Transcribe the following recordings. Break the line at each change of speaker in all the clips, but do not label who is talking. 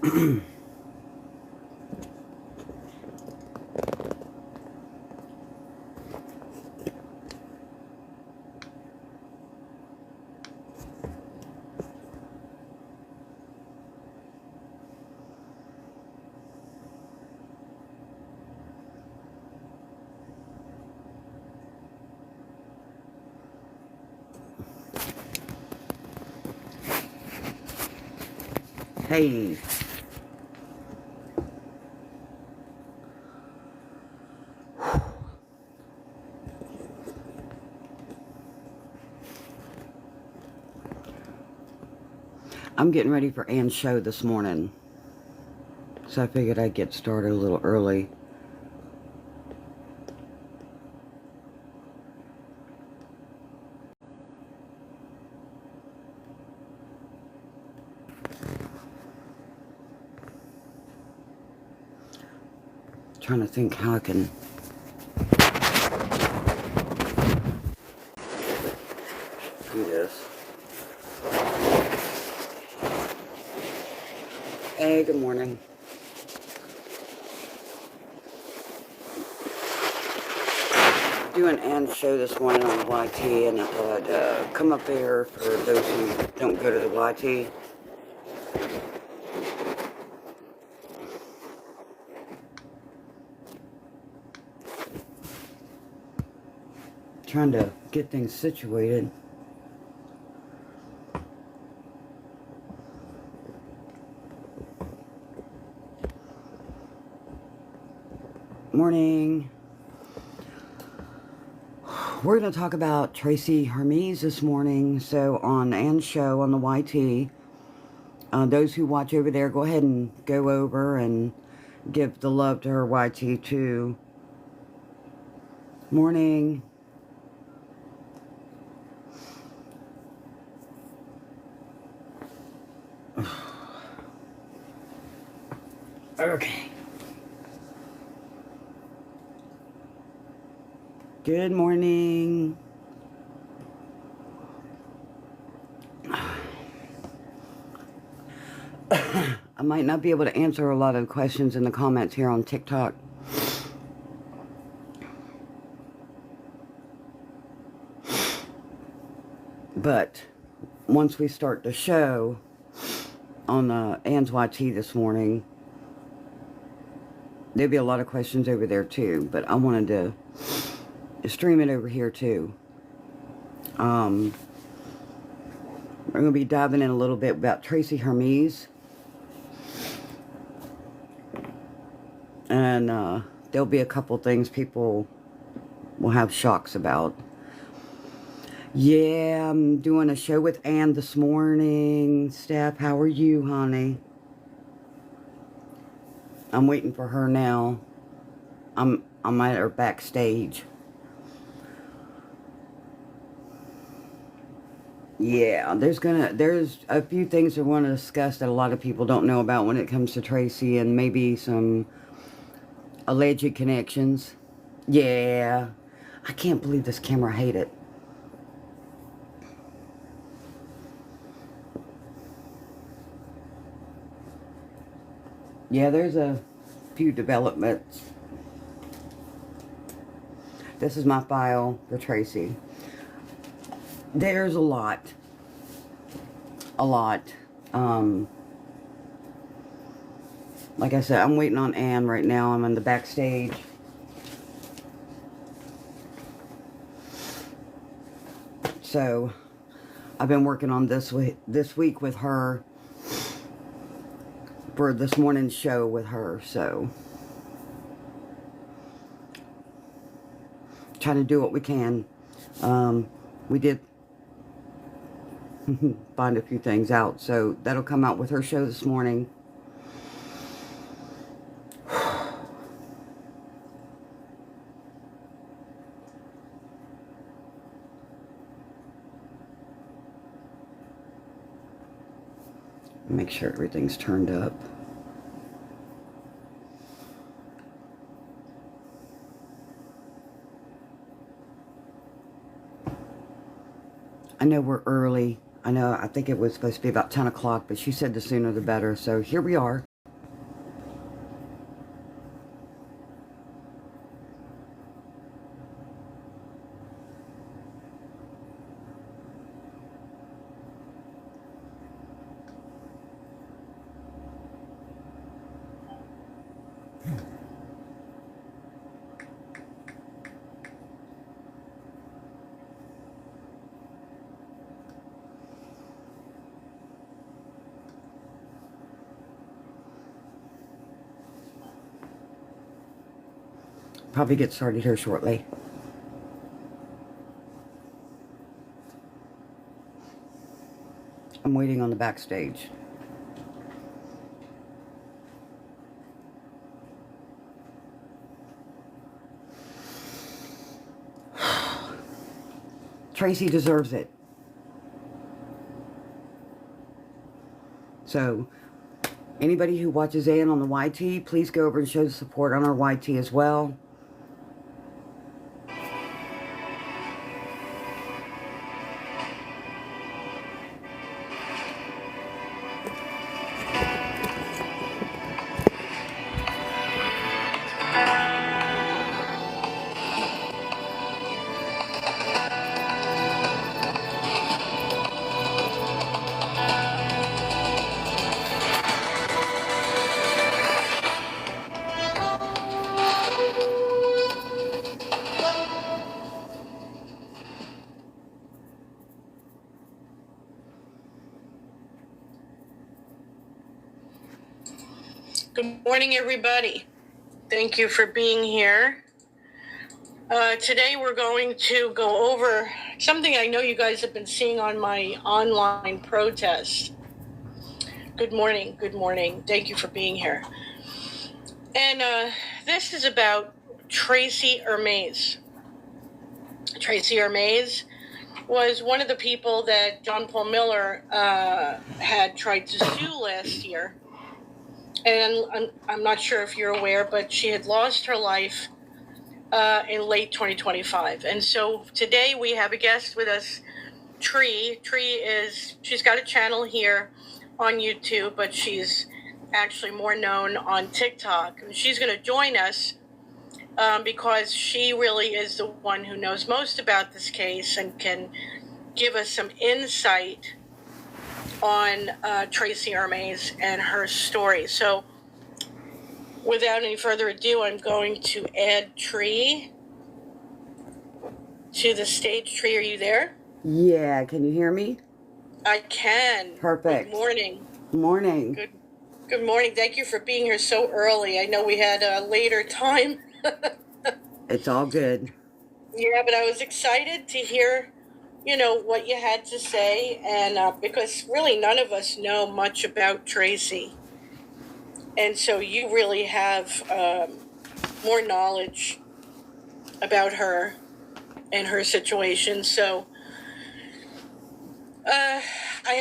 Hey. I'm getting ready for Ann's show this morning. So I figured I'd get started a little early. Trying to think how I can do this. Hey, good morning. Doing Ann's show this morning on the YT, and I thought I'd come up there for those who don't go to the YT. Trying to get things situated. Morning. We're going to talk about Tracy Hermes this morning. So on Ann's show on the YT, those who watch over there, go ahead and go over and give the love to her YT too. Morning. Okay. Good morning. I might not be able to answer a lot of questions in the comments here on TikTok. But once we start the show on Ann's YT this morning, there'll be a lot of questions over there too. But I wanted to stream it over here too. We're going to be diving in a little bit about Tracy Hermes. And there'll be a couple things people will have shocks about. Yeah, I'm doing a show with Ann this morning. Steph, how are you, honey? I'm waiting for her now. I'm at her backstage. Yeah, there's a few things I want to discuss that a lot of people don't know about when it comes to Tracy, and maybe some alleged connections. Yeah, I can't believe this camera. I hate it. Yeah, there's a few developments. This is my file for Tracy. There's a lot. A lot. Like I said, I'm waiting on Ann right now. I'm on the backstage. So, I've been working on this week with her for this morning's show with her. So, trying to do what we can. We did find a few things out. So, that'll come out with her show this morning. Make sure everything's turned up. I know we're early. I think it was supposed to be about 10 o'clock, but she said the sooner the better. So here we are. Probably get started here shortly. I'm waiting on the backstage. Tracy deserves it. So, anybody who watches AN on the YT, please go over and show the support on our YT as well.
Good morning, everybody. Thank you for being here. Today we're going to go over something I know you guys have been seeing on my online protest. Good morning. Good morning. Thank you for being here. And this is about Tracy Ermaze. Tracy Ermaze was one of the people that John Paul Miller had tried to sue last year. And I'm not sure if you're aware, but she had lost her life in late 2025. And so today we have a guest with us, Tree. She's got a channel here on YouTube, but she's actually more known on TikTok. And she's going to join us because she really is the one who knows most about this case and can give us some insight on Tracy Ermaze and her story. So without any further ado, I'm going to add Tree to the stage. Tree, are you there?
Yeah, can you hear me?
I can.
Perfect.
Good morning.
Morning.
Good morning. Thank you for being here so early. I know we had a later time.
It's all good.
Yeah, but I was excited to hear, what you had to say, and because really none of us know much about Tracy. And so you really have more knowledge about her and her situation. So I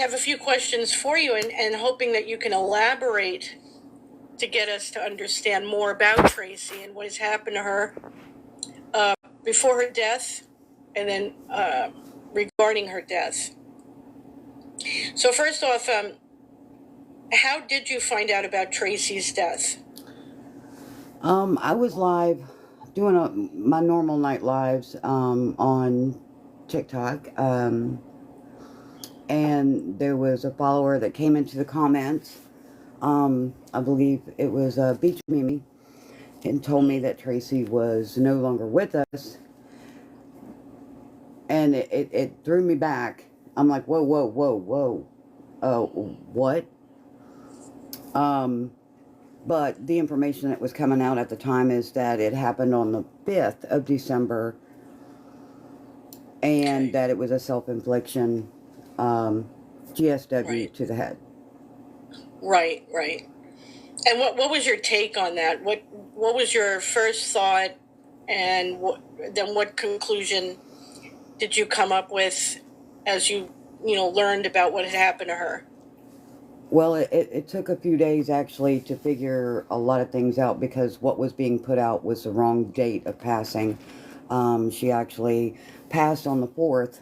have a few questions for you and hoping that you can elaborate to get us to understand more about Tracy and what has happened to her before her death and then regarding her death. So first off, how did you find out about Tracy's death?
I was live doing my normal night lives on TikTok. And there was a follower that came into the comments. I believe it was Beach Mimi, and told me that Tracy was no longer with us. And it threw me back. I'm like, whoa, whoa, whoa, whoa. What? But the information that was coming out at the time is that it happened on the 5th of December, and that it was a self-infliction GSW to the head.
Right. And what was your take on that? What was your first thought, and then what conclusion did you come up with as you learned about what had happened to her?
Well, it took a few days actually to figure a lot of things out, because what was being put out was the wrong date of passing. She actually passed on the 4th.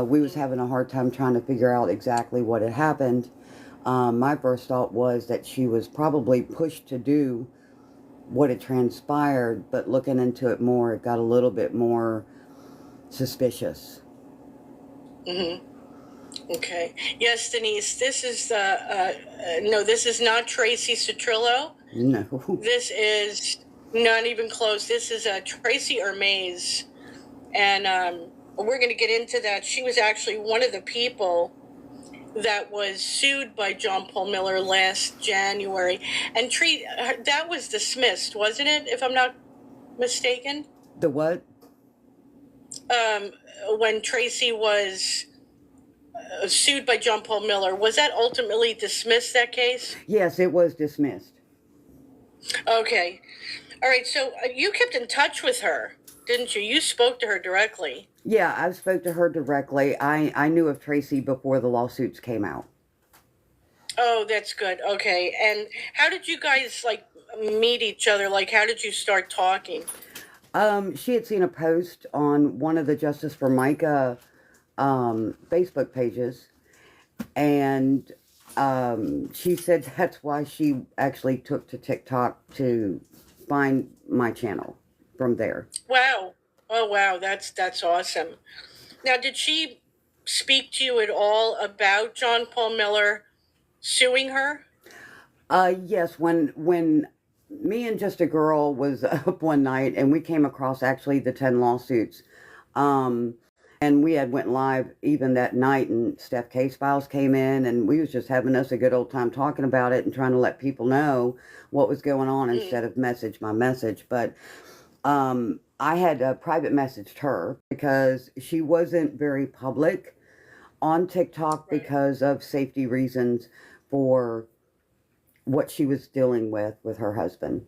We was having a hard time trying to figure out exactly what had happened. My first thought was that she was probably pushed to do what had transpired, but looking into it more, it got a little bit more suspicious.
Mm-hmm. Okay. Yes, Denise, this is no, this is not Tracy Citrillo.
No.
This is not even close. This is Tracy Hermes. And we're going to get into that. She was actually one of the people that was sued by John Paul Miller last January. And that was dismissed, wasn't it, if I'm not mistaken?
The what?
When Tracy was sued by John Paul Miller, was that ultimately dismissed, that case?
Yes, it was dismissed.
Okay. All right, so you kept in touch with her, didn't you? You spoke to her directly.
Yeah, I spoke to her directly. I knew of Tracy before the lawsuits came out.
Oh, that's good. Okay. And how did you guys meet each other? Like, how did you start talking?
She had seen a post on one of the Justice for Micah Facebook pages, and she said that's why she actually took to TikTok to find my channel from there.
Wow. Oh, wow. That's awesome. Now, did she speak to you at all about John Paul Miller suing her?
Yes, when me and Just a Girl was up one night and we came across actually the 10 lawsuits. And we had went live even that night, and Steph Case Files came in, and we was just having us a good old time talking about it and trying to let people know what was going on instead of message my message. But I had private messaged her because she wasn't very public on TikTok because of safety reasons for what she was dealing with her husband.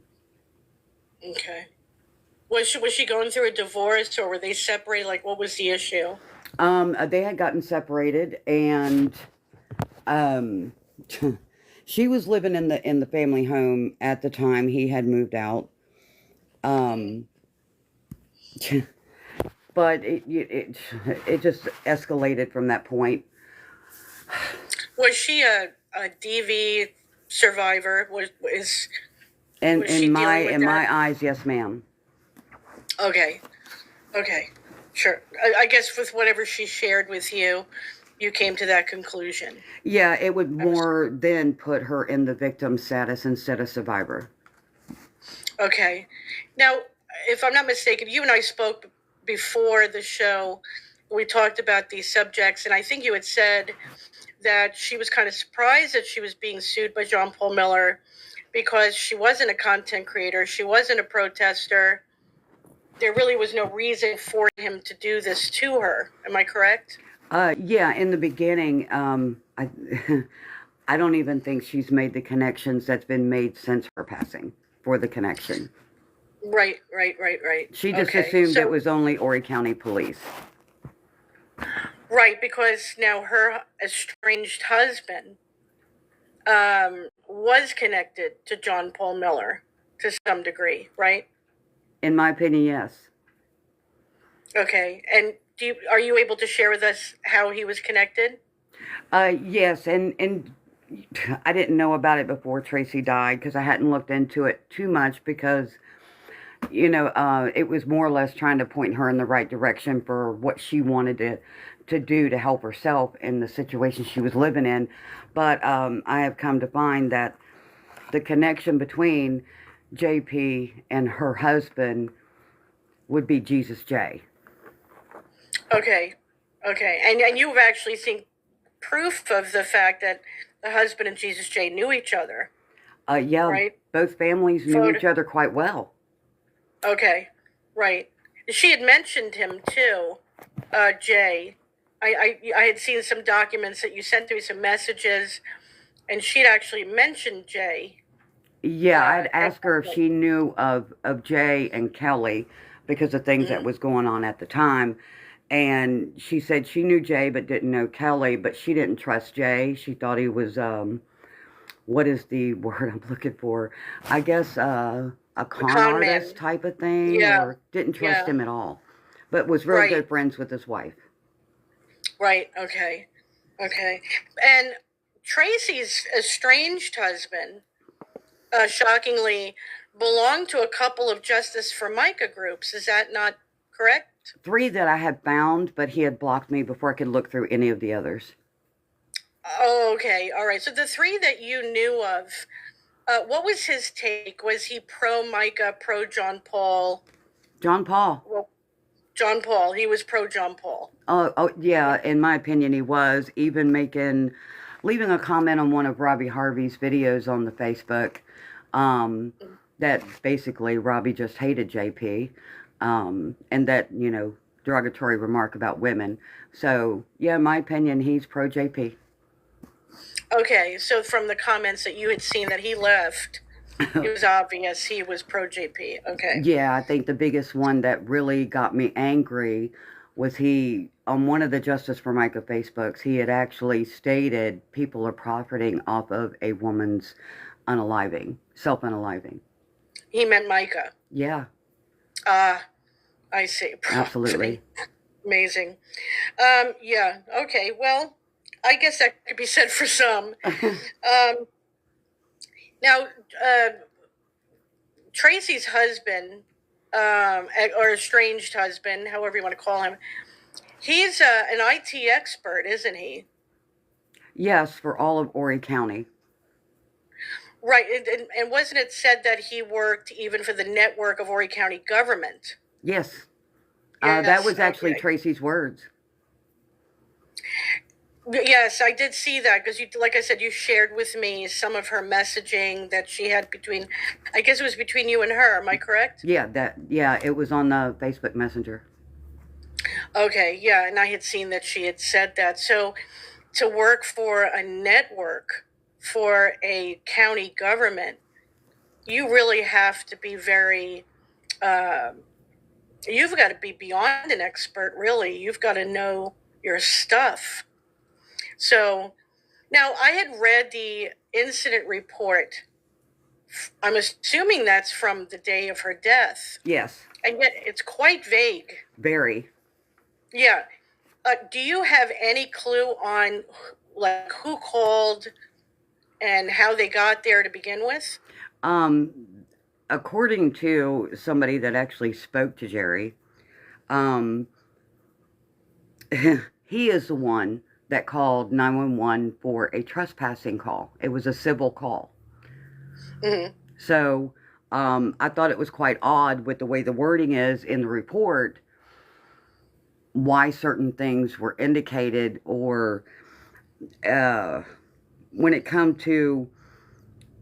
Okay. Was she going through a divorce, or were they separated? Like, what was the issue?
They had gotten separated, and she was living in the family home at the time he had moved out. But it just escalated from that point.
Was she a DV survivor?
In my eyes, yes, ma'am.
Okay. Okay. Sure. I guess with whatever she shared with you, you came to that conclusion.
Yeah, it would more then put her in the victim status instead of survivor.
Okay. Now, if I'm not mistaken, you and I spoke before the show. We talked about these subjects, and I think you had said that she was kind of surprised that she was being sued by John Paul Miller because she wasn't a content creator. She wasn't a protester. There really was no reason for him to do this to her. Am I correct?
Yeah, in the beginning, I don't even think she's made the connections that's been made since her passing for the connection.
Right.
She just assumed it was only Horry County Police.
Right, because now her estranged husband was connected to John Paul Miller to some degree, right?
In my opinion, yes.
Okay, and are you able to share with us how he was connected?
Yes, and I didn't know about it before Tracy died because I hadn't looked into it too much because, it was more or less trying to point her in the right direction for what she wanted to do to help herself in the situation she was living in. But I have come to find that the connection between JP and her husband would be Jesus J.
Okay. And you've actually seen proof of the fact that the husband and Jesus J knew each other.
Yeah, right? Both families knew each other quite well.
Okay, right. She had mentioned him too, Jay. I had seen some documents that you sent me, some messages, and she'd actually mentioned Jay.
Yeah, I'd asked her if she knew of Jay and Kelly because of things that was going on at the time. And she said she knew Jay but didn't know Kelly, but she didn't trust Jay. She thought he was, what is the word I'm looking for? I guess a con artist type of thing.
Yeah.
Or didn't trust him at all. But was real good friends with his wife.
Right, okay. And Tracy's estranged husband, shockingly, belonged to a couple of Justice for Micah groups. Is that not correct?
3 that I had found, but he had blocked me before I could look through any of the others.
Oh, okay. All right. So the three that you knew of, what was his take? Was he pro Micah, pro John Paul?
John Paul.
Well, John Paul. He was pro John Paul.
Oh, yeah. In my opinion, he was even leaving a comment on one of Robbie Harvey's videos on the Facebook. That basically Robbie just hated JP, and that, derogatory remark about women. So, yeah, in my opinion, he's pro JP.
Okay, so from the comments that you had seen that he left, it was obvious he was pro JP. Okay.
Yeah, I think the biggest one that really got me angry was on one of the Justice for Micah Facebooks, he had actually stated people are profiting off of a woman's self-unaliving.
He meant Micah.
Yeah.
I see.
Absolutely.
Amazing. Yeah. Okay. Well, I guess that could be said for some. Now, Tracy's husband, or estranged husband, however you want to call him, he's an IT expert, isn't he?
Yes, for all of Horry County.
Right. And wasn't it said that he worked even for the network of Horry County government?
Yes.
Yes,
that was actually
okay.
Tracy's words.
Yes, I did see that because, like I said, you shared with me some of her messaging that she had between, I guess it was between you and her. Am I correct?
Yeah, it was on the Facebook Messenger.
Okay, yeah, and I had seen that she had said that. So to work for a network for a county government, you really have to be very, you've got to be beyond an expert, really. You've got to know your stuff. So now I had read the incident report. I'm assuming that's from the day of her death.
Yes.
And yet it's quite vague.
Very.
Yeah. Do you have any clue on who called and how they got there to begin with?
According to somebody that actually spoke to Jerry, he is the one that called 911 for a trespassing call. It was a civil call.
Mm-hmm.
So, I thought it was quite odd with the way the wording is in the report, why certain things were indicated, or when it come to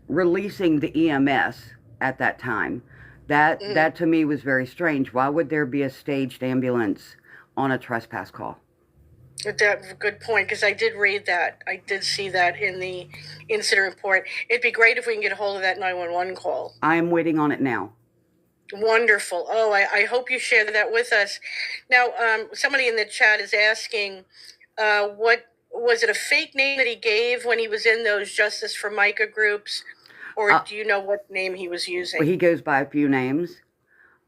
releasing the EMS at that time, that to me was very strange. Why would there be a staged ambulance on a trespass call?
That's a good point, because I did read that. I did see that in the incident report. It'd be great if we can get a hold of that 911 call.
I am waiting on it now.
Wonderful. Oh, I hope you share that with us. Now, somebody in the chat is asking, what was it, a fake name that he gave when he was in those Justice for Micah groups? Or do you know what name he was using?
He goes by a few names.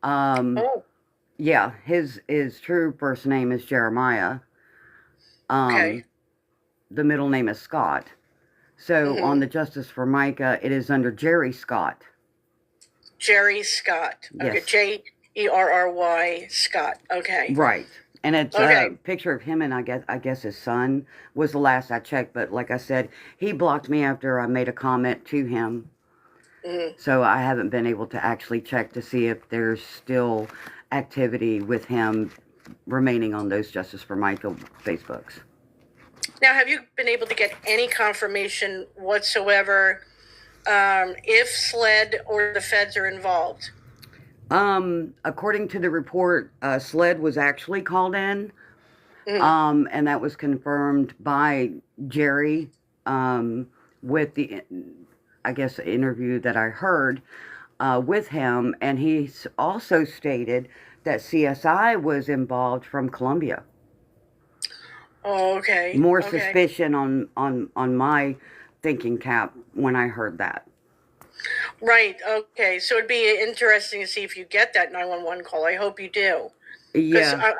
Yeah, his true first name is Jeremiah.
Okay.
The middle name is Scott. So on the Justice for Micah, it is under Jerry Scott.
Jerry Scott. Okay,
Yes.
Jerry Scott. Okay.
Right. And it's a picture of him and I guess his son was the last I checked. But like I said, he blocked me after I made a comment to him. So I haven't been able to actually check to see if there's still activity with him remaining on those Justice for Micah Facebooks.
Now, have you been able to get any confirmation whatsoever if SLED or the feds are involved?
According to the report, SLED was actually called in, and that was confirmed by Jerry with the, I guess, interview that I heard with him, and he also stated that CSI was involved from Columbia.
Oh, okay.
More suspicion on my thinking cap when I heard that.
Right. Okay. So it'd be interesting to see if you get that 911 call. I hope you do.
Yeah.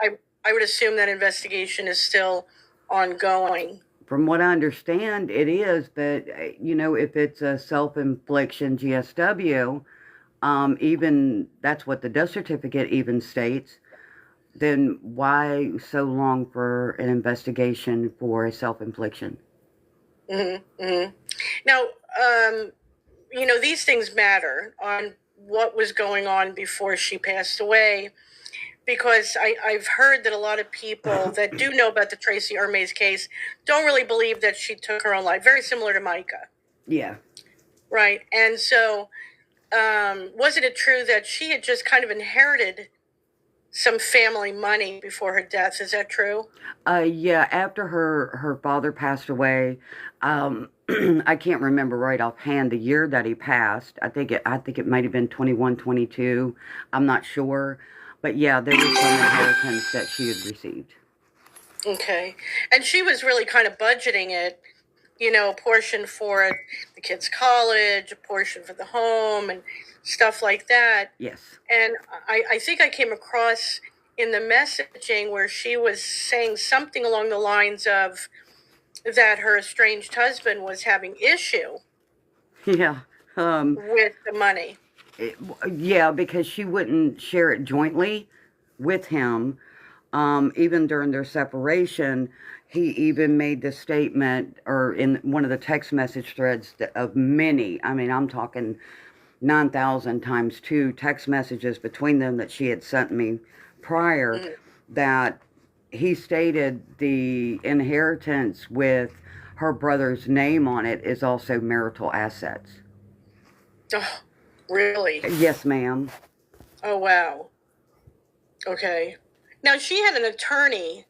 I would assume that investigation is still ongoing.
From what I understand, it is, but, if it's a self-infliction GSW, even, that's what the death certificate even states, then why so long for an investigation for a self-infliction?
Mm-hmm. Now, these things matter on what was going on before she passed away, because I've heard that a lot of people that do know about the Tracy Hermes case don't really believe that she took her own life. Very similar to Micah,
Yeah.
right? And so, wasn't it true that she had just kind of inherited some family money before her death? Is that true?
Yeah, after her father passed away, I can't remember right offhand the year that he passed. I think it might have been 21, 22. I'm not sure. But yeah, there was some inheritance that she had received.
Okay. And she was really kind of budgeting it, a portion for the kids' college, a portion for the home, and stuff like that.
Yes.
And I think I came across in the messaging where she was saying something along the lines of that her estranged husband was having issue
Yeah.
with the money.
Yeah, because she wouldn't share it jointly with him. Even during their separation, he even made the statement, or in one of the text message threads of many, I mean, I'm talking 9,000 times two text messages between them that she had sent me prior, that he stated the inheritance with her brother's name on it is also marital assets.
Oh, really?
Yes, ma'am.
Oh, wow. Okay. Now, she had an attorney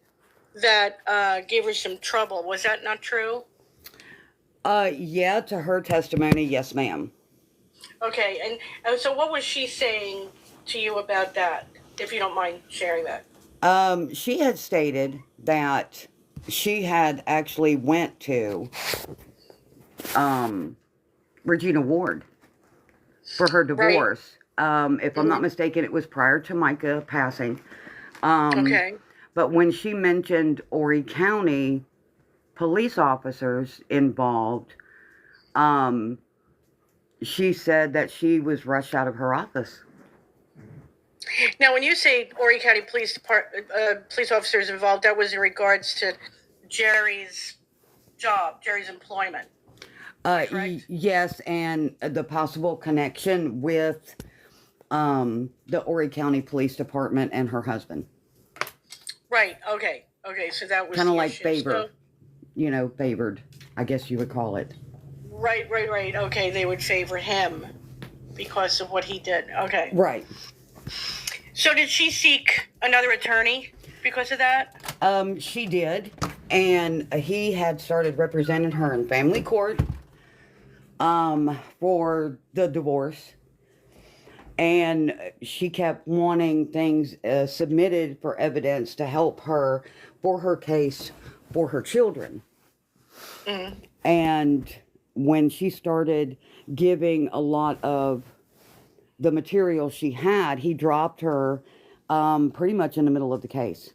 that gave her some trouble. Was that not true?
Yeah, to her testimony, yes, ma'am.
Okay. And so what was she saying to you about that, if you don't mind sharing that?
She had stated that she had actually went to Regina Ward for her
Right.
divorce. If I'm not mistaken, it was prior to Micah passing.
Okay.
But when she mentioned Horry County police officers involved, she said that she was rushed out of her office.
Now, when you say Horry County police officers involved, that was in regards to Jerry's job, Jerry's employment. Correct?
Yes, and the possible connection with the Horry County Police Department and her husband.
Right. Okay. Okay. So that was
Kind of
the
like
issue.
favor. Favored, I guess you would call it.
Right. Okay. They would favor him because of what he did. Okay.
Right.
So did she seek another attorney because of that?
She did, and he had started representing her in family court for the divorce, and she kept wanting things submitted for evidence to help her for her case for her children. And when she started giving a lot of the material she had, he dropped her pretty much in the middle of the case.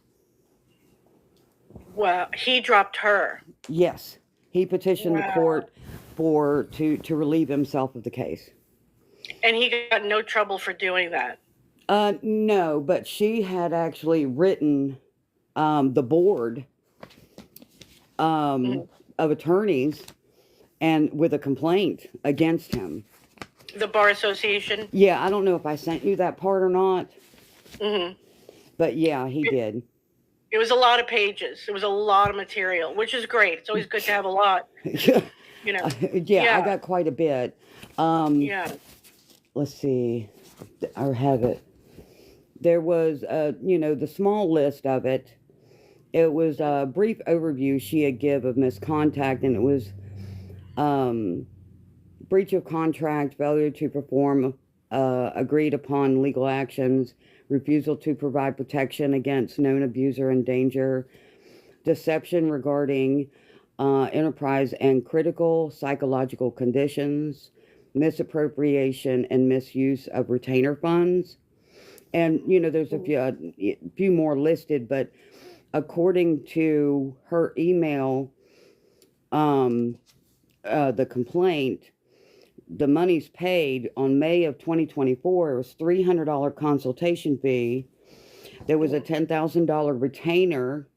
Well, he dropped her.
Yes, he petitioned the court to relieve himself of the case.
And he got no trouble for doing that.
No, but she had actually written the board of attorneys and with a complaint against him.
The Bar Association?
Yeah, I don't know if I sent you that part or not. But yeah, he did.
It was a lot of pages. It was a lot of material, which is great. It's always good to have a lot.
Yeah, I got quite a bit. Let's see. I have it. There was, the small list of it. It was a brief overview she had give of misconduct, and it was breach of contract, failure to perform agreed upon legal actions, refusal to provide protection against known abuser and danger, deception regarding enterprise and critical psychological conditions, misappropriation and misuse of retainer funds. And, there's a few more listed, but according to her email, the complaint, the money's paid on May of 2024. It was $300 consultation fee. There was a $10,000 retainer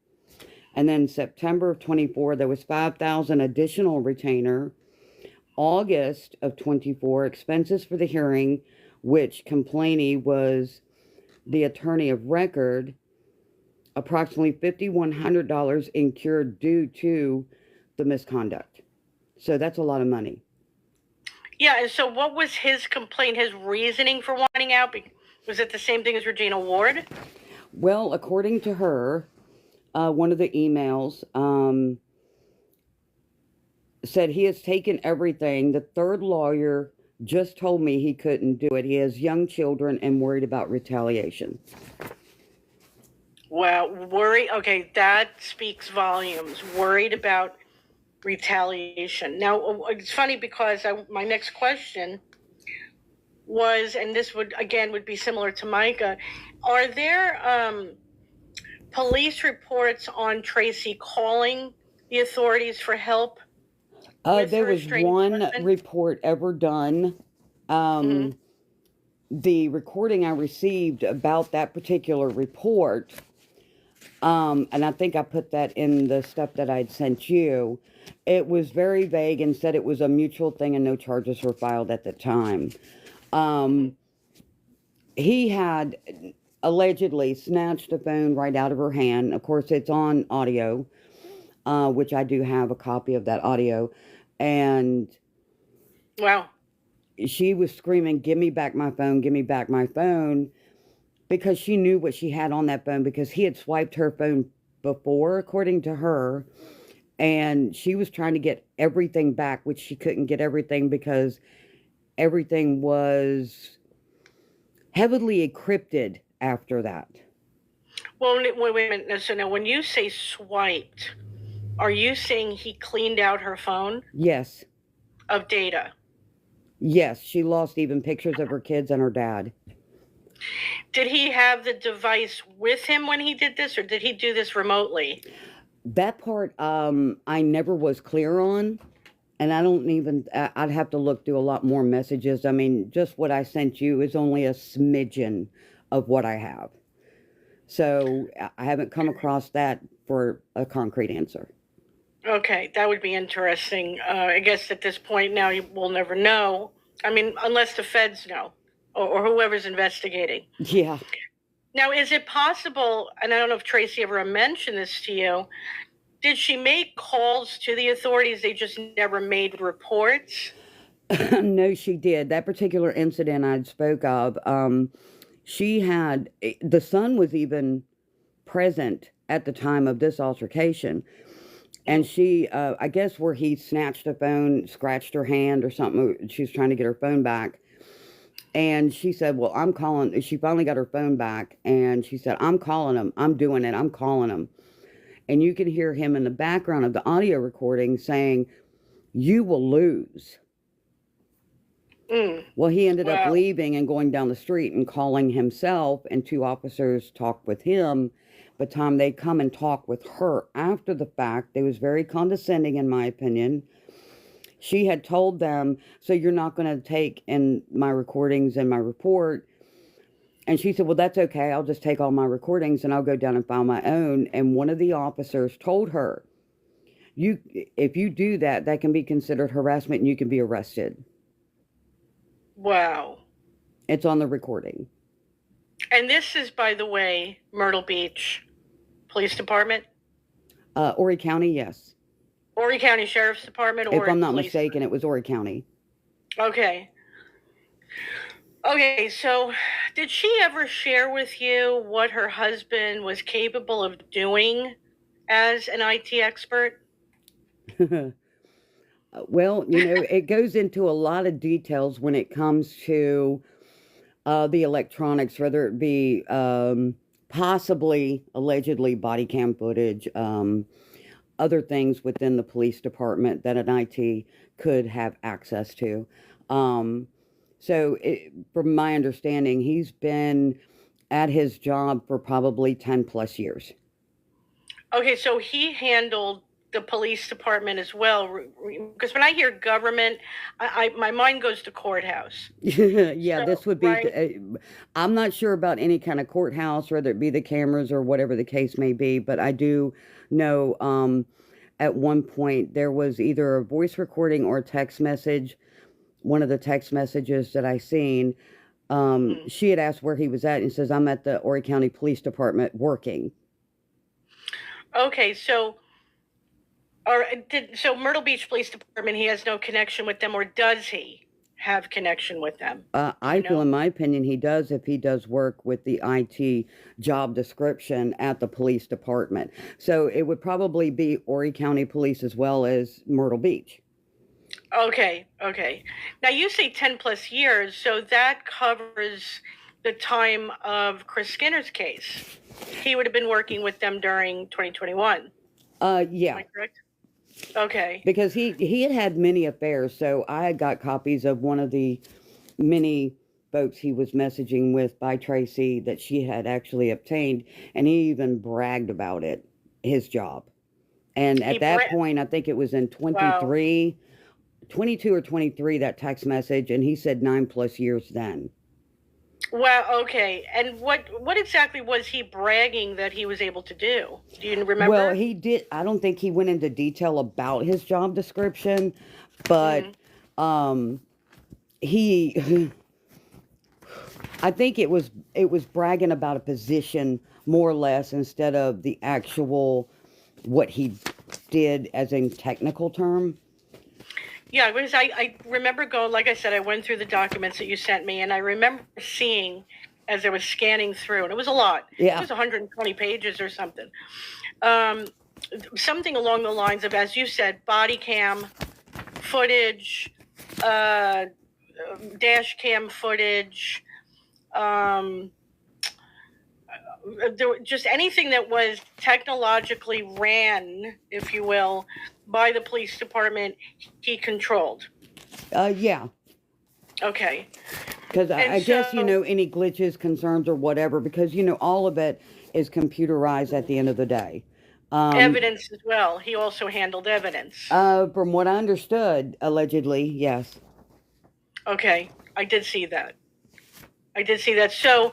And then September of 24, there was 5,000 additional retainer. August of 24, expenses for the hearing, which complainee was the attorney of record, approximately $5,100 incurred due to the misconduct. So that's a lot of money.
Yeah, and so what was his complaint, his reasoning for wanting out? Was it the same thing as Regina Ward?
Well, according to her, one of the emails said he has taken everything. The third lawyer just told me he couldn't do it. He has young children and worried about retaliation.
Well, okay, that speaks volumes. Worried about retaliation. Now, it's funny because my next question was, and this would be similar to Micah, are there police reports on Tracy calling the authorities for help?
There was one report ever done. The recording I received about that particular report, and I think I put that in the stuff that I'd sent you. It was very vague and said it was a mutual thing and no charges were filed at the time. He had allegedly snatched the phone right out of her hand. Of course, it's on audio, which I do have a copy of that audio. And
wow,
she was screaming, "Give me back my phone, give me back my phone," because she knew what she had on that phone because he had swiped her phone before, according to her. And she was trying to get everything back, which she couldn't get everything because everything was heavily encrypted after that.
Well, wait a minute. So now when you say swiped, are you saying he cleaned out her phone?
Yes.
Of data?
Yes, she lost even pictures of her kids and her dad.
Did he have the device with him when he did this, or did he do this remotely?
That part, I never was clear on, and I don't even, I'd have to look through a lot more messages. I mean, just what I sent you is only a smidgen of what I have. So I haven't come across that for a concrete answer.
Okay, that would be interesting. I guess at this point now we'll never know. I mean, unless the feds know, or whoever's investigating.
Yeah.
Now, is it possible, and I don't know if Tracy ever mentioned this to you, did she make calls to the authorities? They just never made reports?
No, she did. That particular incident I spoke of, she had, the son was even present at the time of this altercation. And she, I guess where he snatched a phone, scratched her hand or something, she was trying to get her phone back. And she said, well, I'm calling. She finally got her phone back. And she said, I'm calling him. I'm doing it. I'm calling him. And you can hear him in the background of the audio recording saying, you will lose. Well, he ended up leaving and going down the street and calling himself. And two officers talked with him. By the time they come and talk with her after the fact, they was very condescending, in my opinion. She had told them, so you're not going to take in my recordings and my report. And she said, well, that's okay. I'll just take all my recordings and I'll go down and file my own. And one of the officers told her, if you do that, that can be considered harassment and you can be arrested.
Wow.
It's on the recording.
And this is, by the way, Myrtle Beach Police Department?
Horry County, yes.
Horry County Sheriff's Department?
If I'm not mistaken, it was Horry County.
Okay. Okay, so did she ever share with you what her husband was capable of doing as an IT expert?
Well, it goes into a lot of details when it comes to the electronics, whether it be possibly, allegedly, body cam footage, other things within the police department that an IT could have access to. So from my understanding, he's been at his job for probably 10 plus years. Okay,
so he handled the police department as well, because when I hear government, my mind goes to courthouse.
Yeah, so, this would be, right? I'm not sure about any kind of courthouse, whether it be the cameras or whatever the case may be, but I do know, at one point there was either a voice recording or a text message. One of the text messages that I seen,
Mm.
she had asked where he was at and says, I'm at the Horry County Police Department working.
Okay, so so Myrtle Beach Police Department, he has no connection with them, or does he have connection with them?
I feel, in my opinion, he does if he does work with the IT job description at the police department. So it would probably be Horry County Police as well as Myrtle Beach.
Okay, okay. Now you say 10 plus years, so that covers the time of Chris Skinner's case. He would have been working with them during 2021.
Yeah.
Am I correct? Okay.
Because he had many affairs, so I had got copies of one of the many folks he was messaging with by Tracy that she had actually obtained, and he even bragged about it, his job. And at that point, I think it was in 22 or 23, that text message, and he said 9+ years then.
Well, okay. And what exactly was he bragging that he was able to do? Do you remember?
Well, he did. I don't think he went into detail about his job description, but he I think it was bragging about a position more or less instead of the actual what he did as in technical term.
Yeah, because I remember going, like I said, I went through the documents that you sent me, and I remember seeing as I was scanning through, and it was a lot.
Yeah.
It was 120 pages or something. Something along the lines of, as you said, body cam footage, dash cam footage, just anything that was technologically ran, if you will, by the police department, he controlled.
Yeah.
Okay.
Because I guess, any glitches, concerns, or whatever, because, all of it is computerized at the end of the day.
Evidence as well. He also handled evidence.
From what I understood, allegedly, yes.
Okay. I did see that. So,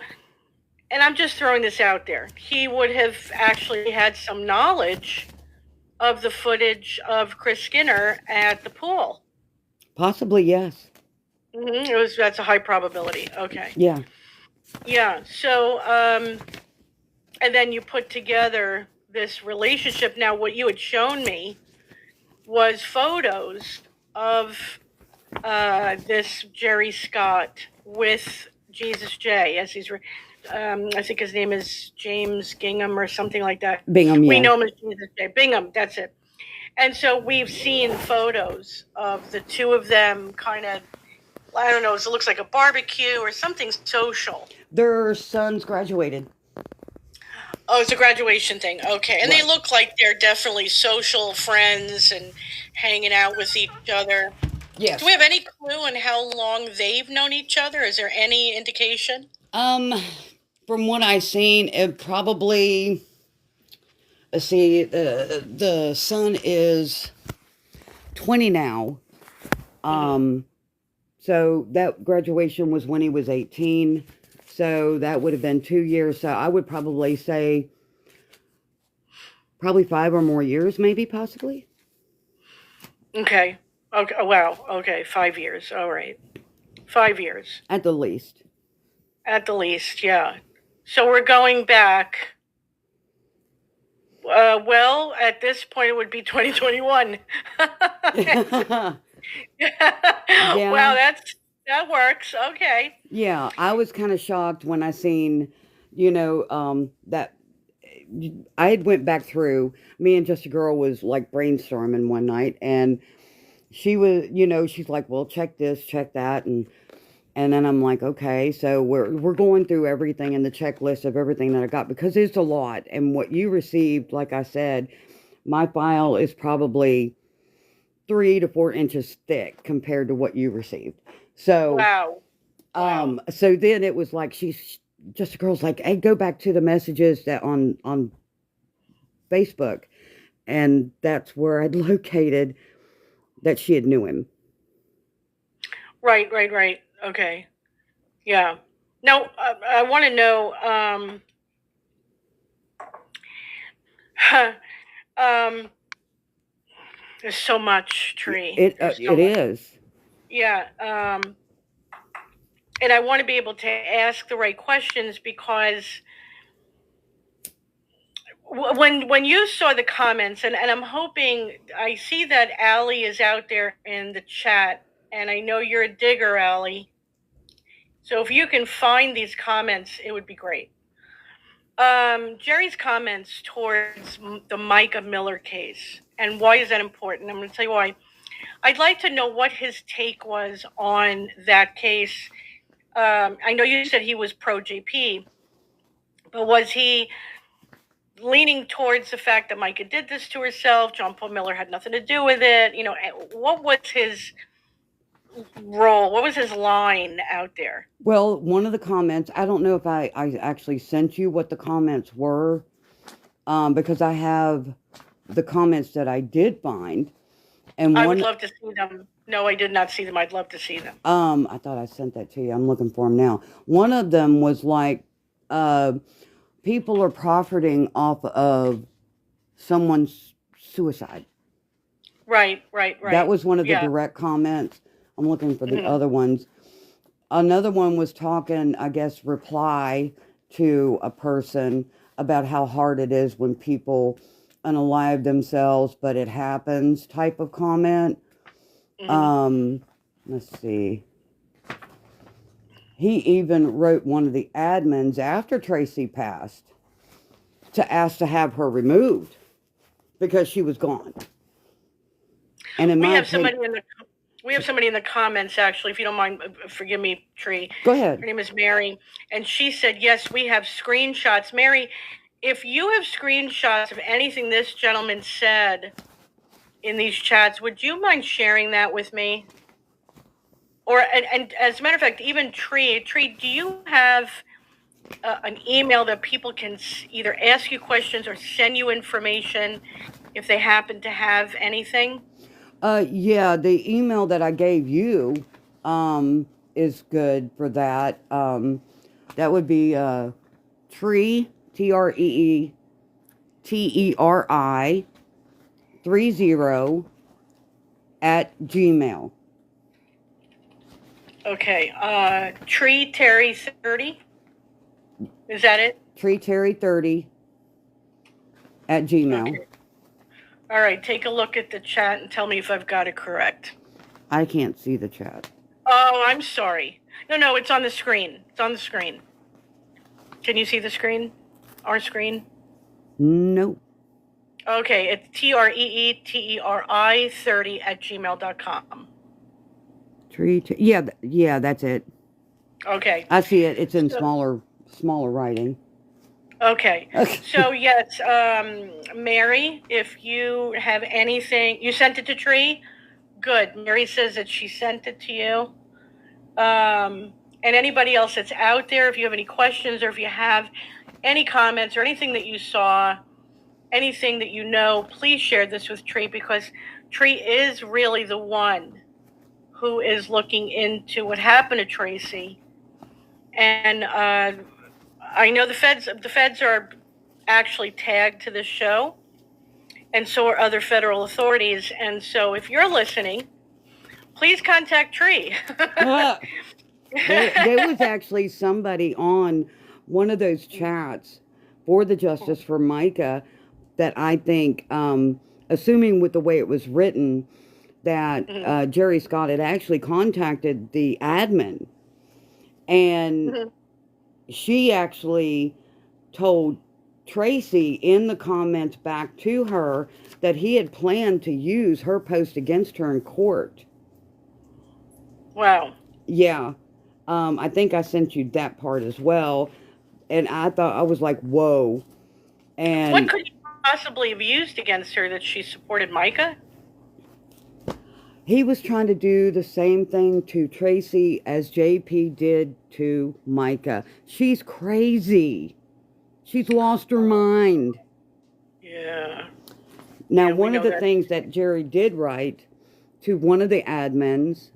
and I'm just throwing this out there. He would have actually had some knowledge of the footage of Chris Skinner at the pool.
Possibly, yes.
That's a high probability. Okay.
Yeah.
Yeah. So, and then you put together this relationship. Now, what you had shown me was photos of this Jerry Scott with Jesus J. As he's, I think his name is James Gingham or something like that.
Bingham, yeah.
We know him as Jesus J. Bingham, that's it. And so we've seen photos of the two of them kind of, I don't know, it looks like a barbecue or something social.
Their sons graduated.
Oh, it's a graduation thing. Okay. And right. They look like they're definitely social friends and hanging out with each other.
Yes.
Do we have any clue on how long they've known each other? Is there any indication?
From what I've seen, it probably, let's see, the son is 20 now. So that graduation was when he was 18. So that would have been 2 years. So I would probably say probably 5 or more years, maybe, possibly.
Okay. Okay. Wow. Okay. 5 years. All right. 5 years.
At the least.
At the least, yeah. So we're going back. Well, at this point, it would be 2021.
Yeah.
Wow, that works. Okay.
Yeah, I was kind of shocked when I seen, that I had went back through. Me and Just a Girl was like brainstorming one night, and she was, she's like, well, check this, check that, and then I'm like, okay, so we're going through everything in the checklist of everything that I got, because it's a lot. And what you received, like I said, my file is probably 3 to 4 inches thick compared to what you received. So,
wow.
So then it was like, Just a Girl's like, hey, go back to the messages that on Facebook. And that's where I'd located that she had knew him.
Right. Okay. Yeah. Now, I want to know, Um, there's so much, Tree.
It
There's so
it
much.
is.
Yeah. And I want to be able to ask the right questions because when you saw the comments, and I'm hoping, I see that Allie is out there in the chat, and I know you're a digger, Allie. So if you can find these comments, it would be great. Jerry's comments towards the Micah Miller case, and why is that important? I'm going to tell you why. I'd like to know what his take was on that case. I know you said he was pro JP, but was he leaning towards the fact that Micah did this to herself? John Paul Miller had nothing to do with it. You know, what was his role? What was his line out there?
Well, one of the comments, I don't know if I actually sent you what the comments were, because I have the comments that I did find. And
I would love to see them. No, I did not see them. I'd love to see them.
I thought I sent that to you. I'm looking for them now. One of them was like, people are profiting off of someone's suicide.
Right.
That was one of the direct comments. I'm looking for the other ones. Another one was talking, I guess, reply to a person about how hard it is when people unalive themselves, but it happens type of comment. Let's see. He even wrote one of the admins after Tracy passed to ask to have her removed because she was gone. And we have somebody
in the comments, actually, if you don't mind, forgive me, Tree.
Go ahead.
Her name is Mary, and she said, yes, we have screenshots. Mary, if you have screenshots of anything this gentleman said in these chats, would you mind sharing that with me? Or, and as a matter of fact, even Tree, do you have an email that people can either ask you questions or send you information if they happen to have anything?
Yeah, the email that I gave you is good for that. That would be Tree, TREETERI 30 @gmail.
Okay, Tree Terry 30. Is that it?
Tree Terry 30 @gmail.
Okay. All right, take a look at the chat and tell me if I've got it correct.
I can't see the chat.
Oh, I'm sorry. No, it's on the screen. It's on the screen. Can you see the screen? Our screen?
No.
Okay, it's TREETERI 30 @gmail.com.
Yeah, that's it.
Okay.
I see it. It's in smaller writing.
Okay. So yes, Mary, if you have anything, you sent it to Tree? Good. Mary says that she sent it to you. And anybody else that's out there, if you have any questions or if you have any comments or anything that you saw, anything that you know, please share this with Tree, because Tree is really the one who is looking into what happened to Tracy. And I know the feds are actually tagged to this show, and so are other federal authorities. And so if you're listening, please contact Tree.
There was actually somebody on one of those chats for the Justice for Micah that I think, assuming with the way it was written, that Jerry Scott had actually contacted the admin, and she actually told Tracy in the comments back to her that he had planned to use her post against her in court.
Wow.
Yeah. I think I sent you that part as well. And I was like, whoa. And
what could he possibly have used against her that she supported Micah?
He was trying to do the same thing to Tracy as JP did to Micah. She's crazy. She's lost her mind.
Yeah.
Now, one of the things that Jerry did write to one of the admins,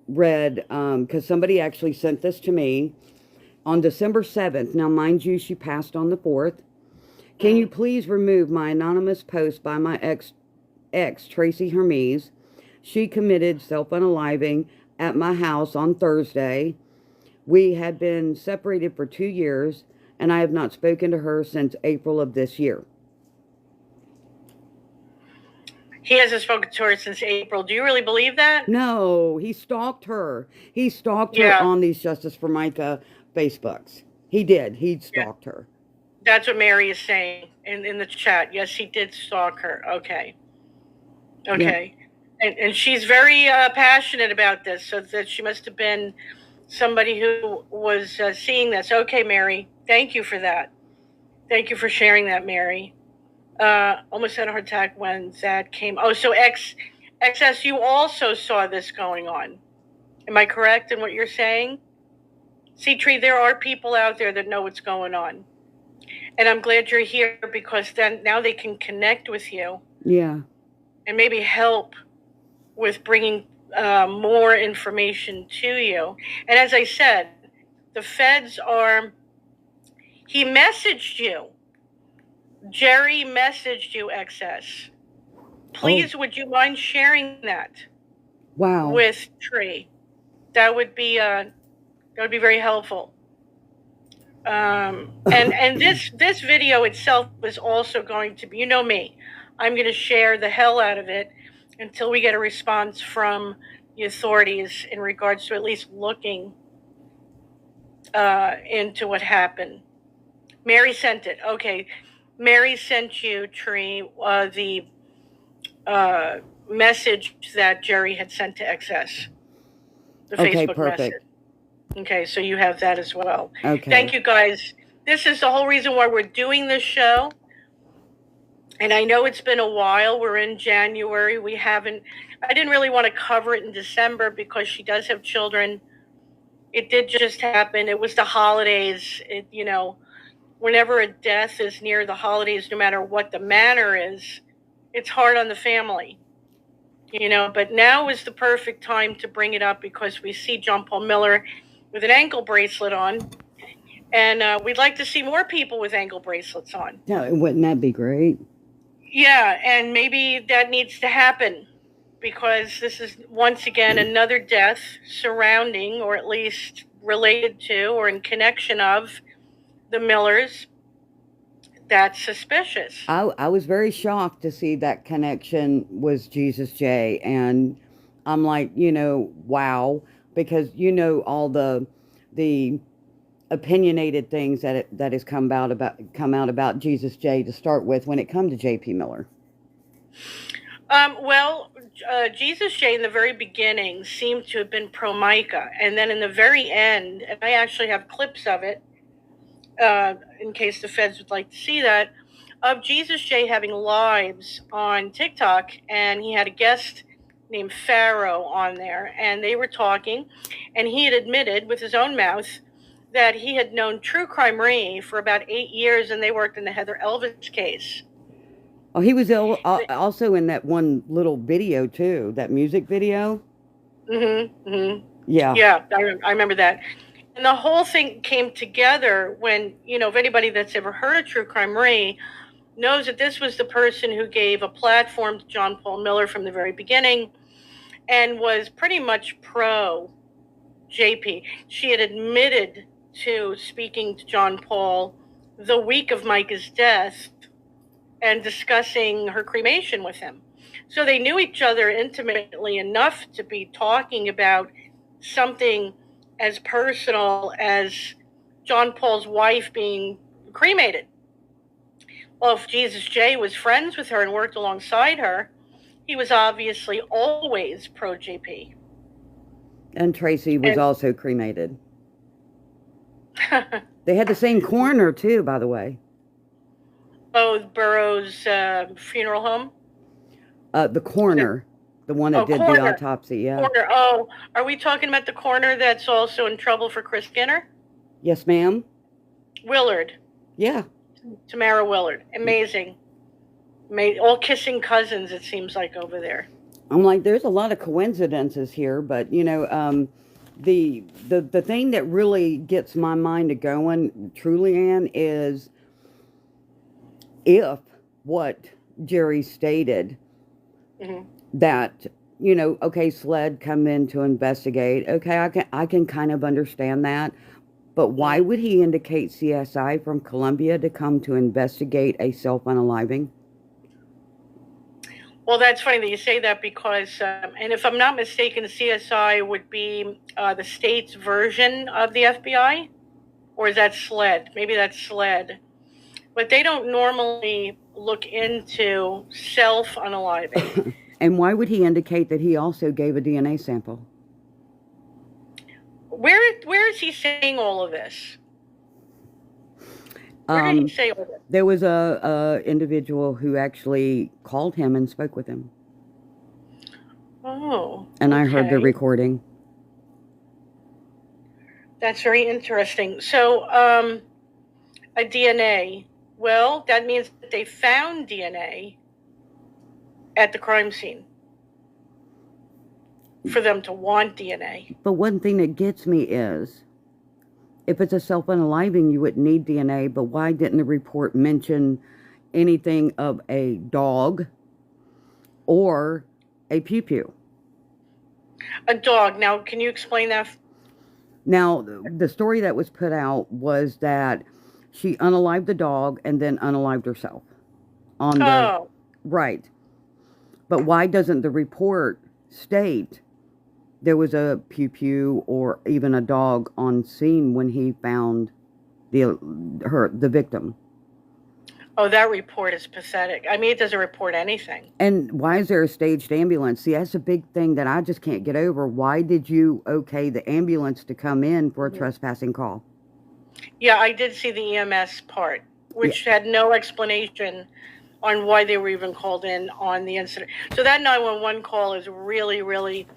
read, because somebody actually sent this to me on December 7th. Now, mind you, she passed on the 4th. Can you please remove my anonymous post by my ex Tracy Hermes? She committed self-unaliving at my house on Thursday. We had been separated for 2 years, and I have not spoken to her since April of this year.
He hasn't spoken to her since April. Do you really believe that?
No, he stalked her. He stalked her on these Justice for Micah Facebooks. He did. He stalked her.
That's what Mary is saying in the chat. Yes, he did stalk her. Okay. Okay. Yeah. And she's very passionate about this, so that she must have been somebody who was seeing this. Okay, Mary. Thank you for that. Thank you for sharing that, Mary. Almost had a heart attack when that came. Oh, so XS, you also saw this going on. Am I correct in what you're saying? C-Tree, there are people out there that know what's going on. And I'm glad you're here, because then now they can connect with you.
Yeah.
And maybe help with bringing more information to you. And as I said, the feds are, he messaged you. Jerry messaged you, XS. Please, would you mind sharing that?
Wow.
With Tree? That would be very helpful. And this video itself is also going to be, you know me, I'm going to share the hell out of it until we get a response from the authorities in regards to at least looking into what happened. Mary sent it. Okay. Mary sent you, Tree, the message that Jerry had sent to XS. The Facebook
perfect.
message. Okay, so you have that as well.
Okay.
Thank you, guys. This is the whole reason why we're doing this show. And I know it's been a while. We're in January. I didn't really want to cover it in December because she does have children. It did just happen. It was the holidays. Whenever a death is near the holidays, no matter what the manner is, it's hard on the family. But now is the perfect time to bring it up, because we see John Paul Miller with an ankle bracelet on. And we'd like to see more people with ankle bracelets on.
Yeah, wouldn't that be great?
Yeah, and maybe that needs to happen, because this is, once again, another death surrounding, or at least related to, or in connection of, the Millers. That's suspicious.
I was very shocked to see that connection was Jesus J. And I'm like, wow, because all the opinionated things that has come out about Jesus J. to start with when it come to J.P. Miller.
Jesus J. in the very beginning seemed to have been pro Micah, and then in the very end, and I actually have clips of it, in case the feds would like to see that, of Jesus J. having lives on TikTok, and he had a guest named Pharaoh on there, and they were talking, and he had admitted with his own mouth that he had known True Crime Ray for about 8 years, and they worked in the Heather Elvis case.
Oh, he was also in that one little video too, that music video. Yeah.
Yeah, I remember that. And the whole thing came together when, if anybody that's ever heard of True Crime Ray knows that this was the person who gave a platform to John Paul Miller from the very beginning and was pretty much pro JP. She had admitted to speaking to John Paul the week of Micah's death and discussing her cremation with him. So they knew each other intimately enough to be talking about something as personal as John Paul's wife being cremated. Well, if Jesus J. was friends with her and worked alongside her, he was obviously always pro JP.
And Tracy was also cremated. They had the same coroner too, by the way.
Oh, Burroughs funeral home?
The coroner. The one that did the autopsy, yeah.
Coroner. Oh, are we talking about the coroner that's also in trouble for Chris Skinner?
Yes, ma'am.
Willard.
Yeah.
Tamara Willard. Amazing. All kissing cousins, it seems like, over there.
I'm like, there's a lot of coincidences here, but, the thing that really gets my mind to going, truly, Ann, is if what Jerry stated, that, you know, okay, SLED come in to investigate. Okay, I can kind of understand that. But why would he indicate CSI from Columbia to come to investigate a self-unaliving?
Well, that's funny that you say that because, and if I'm not mistaken, CSI would be the state's version of the FBI, or is that SLED? Maybe that's SLED. But they don't normally look into self-unaliving.
And why would he indicate that he also gave a DNA sample?
Where is he saying all of this? Where did he say all this?
There was a individual who actually called him and spoke with him.
Oh.
And I heard the recording.
That's very interesting. So, a DNA. Well, that means that they found DNA at the crime scene for them to want DNA.
But one thing that gets me is, if it's a self-unaliving, you wouldn't need DNA, but why didn't the report mention anything of a dog or a pew-pew?
A dog. Now, can you explain that?
Now, the story that was put out was that she unalived the dog and then unalived herself. Right. But why doesn't the report state there was a pew-pew or even a dog on scene when he found the victim?
Oh, that report is pathetic. I mean, it doesn't report anything.
And why is there a staged ambulance? See, that's a big thing that I just can't get over. Why did you okay the ambulance to come in for a trespassing call?
Yeah, I did see the EMS part, which had no explanation on why they were even called in on the incident. So that 911 call is really, really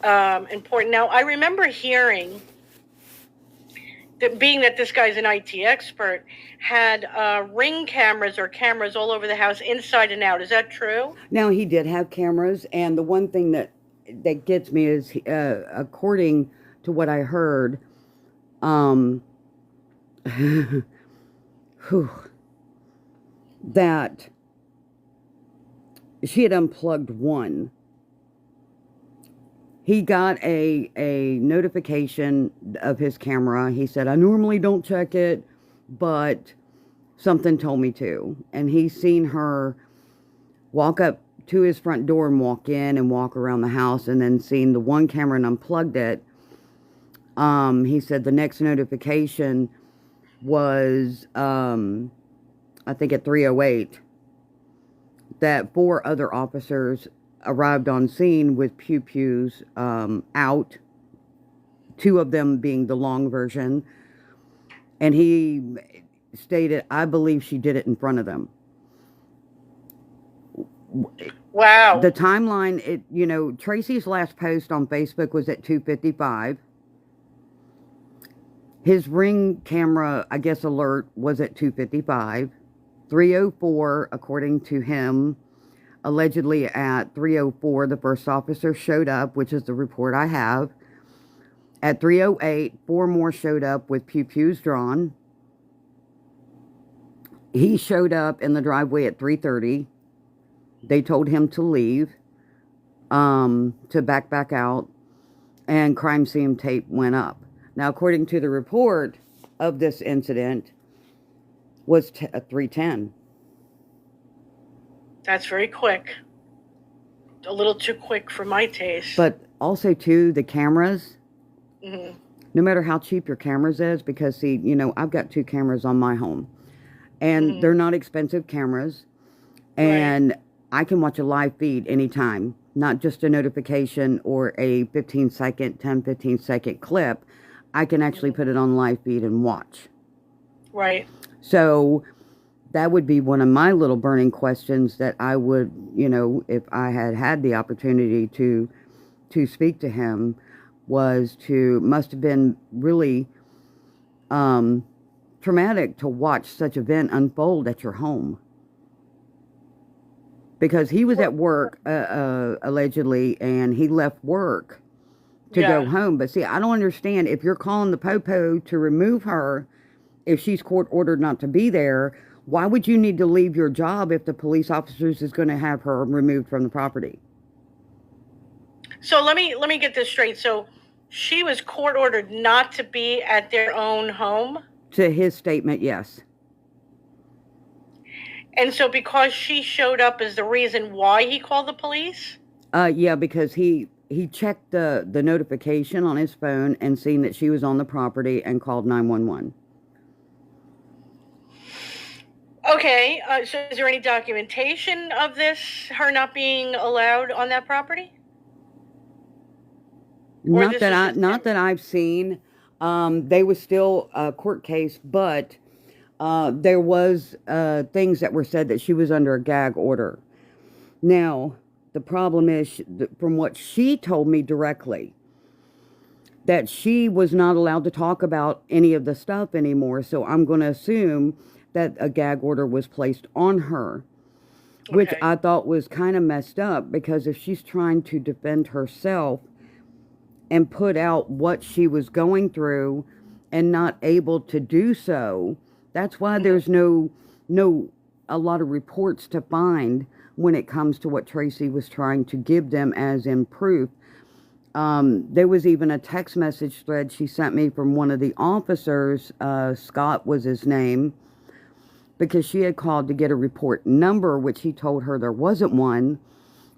important. Now, I remember hearing that, being that this guy's an IT expert, had Ring cameras or cameras all over the house, inside and out. Is that true?
Now, he did have cameras, and the one thing that gets me is, according to what I heard, that she had unplugged one. He got a notification of his camera. He said, I normally don't check it, but something told me to. And he's seen her walk up to his front door and walk in and walk around the house, and then seen the one camera and unplugged it. He said the next notification was, I think at 3:08, that 4 other officers arrived on scene with pew-pews out, 2 of them being the long version. And he stated, I believe she did it in front of them.
Wow.
The timeline, Tracy's last post on Facebook was at 2:55. His Ring camera, I guess, alert was at 2:55. 3:04, according to him, allegedly at 3:04, the first officer showed up, which is the report I have. At 3:08, 4 more showed up with pew-pews drawn. He showed up in the driveway at 3:30. They told him to leave, to back out, and crime scene tape went up. Now, according to the report of this incident, was 3:10.
That's very quick. A little too quick for my taste.
But also, too, the cameras, no matter how cheap your cameras is, because, see, I've got 2 cameras on my home. And they're not expensive cameras. And I can watch a live feed anytime, not just a notification or a 15-second, 10-15-second clip. I can actually put it on live feed and watch.
Right.
So that would be one of my little burning questions that I would, if I had had the opportunity to speak to him, must have been really traumatic to watch such event unfold at your home. Because he was at work, allegedly, and he left work to go home. But see, I don't understand, if you're calling the popo to remove her, if she's court ordered not to be there, Why would you need to leave your job if the police officers is going to have her removed from the property?
So let me get this straight. So she was court ordered not to be at their own home?
To his statement, yes.
And so because she showed up is the reason why he called the police?
Yeah, because he checked the notification on his phone and seen that she was on the property and called 911.
Okay, so is there any documentation of this, her not being allowed on that property?
Not that I've seen. They was still a court case, but there was things that were said that she was under a gag order. Now, the problem is, from what she told me directly, that she was not allowed to talk about any of the stuff anymore. So I'm going to assume that a gag order was placed on her, which
Okay.
I thought was kind of messed up, because if she's trying to defend herself and put out what she was going through and not able to do so, that's why there's a lot of reports to find when it comes to what Tracy was trying to give them as in proof. There was even a text message thread she sent me from one of the officers, Scott was his name, because she had called to get a report number, which he told her there wasn't one.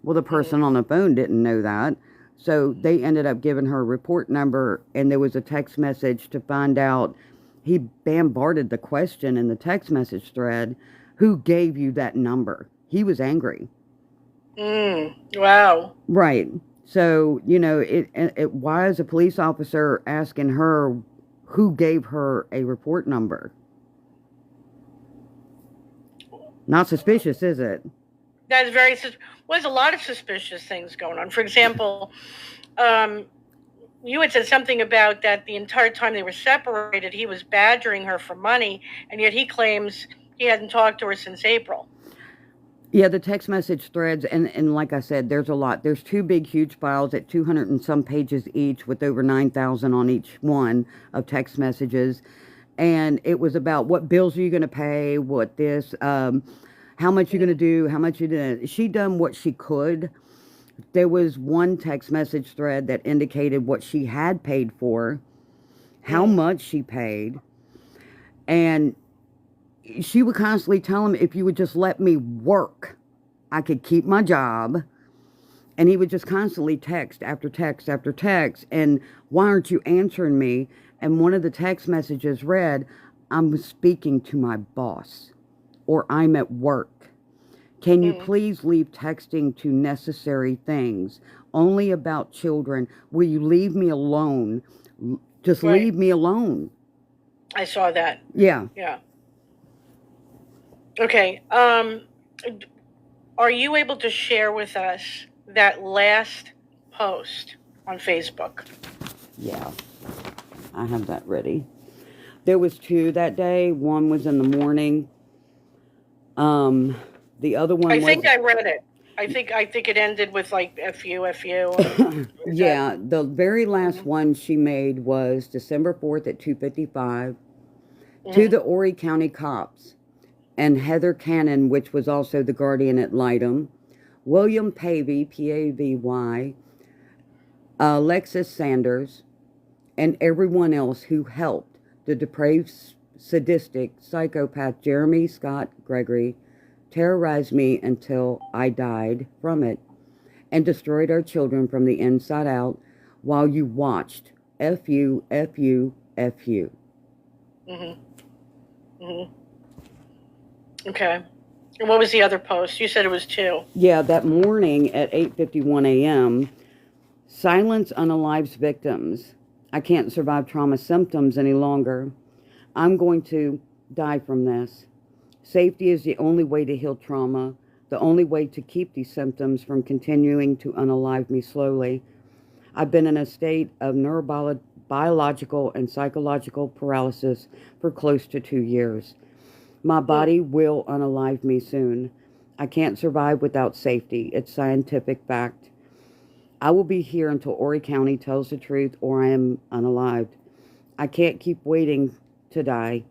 Well, the person on the phone didn't know that. So they ended up giving her a report number, and there was a text message to find out. He bombarded the question in the text message thread, who gave you that number? He was angry.
Wow.
Right. So, you know, why is a police officer asking her who gave her a report number? Not suspicious, is it?
That is very, well, there's a lot of suspicious things going on. For example, you had said something about that the entire time they were separated, he was badgering her for money, and yet he claims he hadn't talked to her since April.
Yeah, the text message threads, and like I said, there's a lot. There's two big, huge files at 200 and some pages each, with over 9,000 on each one of text messages. And it was about what bills are you going to pay, what this, how much you're going to do, how much you did. She done what she could. There was one text message thread that indicated what she had paid for, how much she paid, and she would constantly tell him, if you would just let me work, I could keep my job. And he would just constantly text after text after text, and why aren't you answering me? And one of the text messages read, I'm speaking to my boss, or I'm at work. Can you please leave texting to necessary things, only about children? Will you leave me alone? Just leave me alone.
I saw that.
Yeah.
Yeah. Okay. Are you able to share with us that last post on Facebook?
Yeah. I have that ready. There was two that day. One was in the morning. The other one
I think I read it. I think it ended with like FU.
Yeah, the very last one she made was December 4th at 2:55 to the Horry County cops and Heather Cannon, which was also the guardian at Lytton, William Pavey, Pavy, Alexis Sanders, and everyone else who helped the depraved, sadistic psychopath Jeremy Scott Gregory terrorize me until I died from it, and destroyed our children from the inside out while you watched. F-U, F-U, F-U.
Okay. And what was the other post? You said it was two.
Yeah, that morning at 8:51 a.m., silence unalives victims. I can't survive trauma symptoms any longer. I'm going to die from this. Safety is the only way to heal trauma, the only way to keep these symptoms from continuing to unalive me slowly. I've been in a state of neurobiological and psychological paralysis for close to 2 years. My body will unalive me soon. I can't survive without safety. It's scientific fact. I will be here until Horry County tells the truth, or I am unalived. I can't keep waiting to die.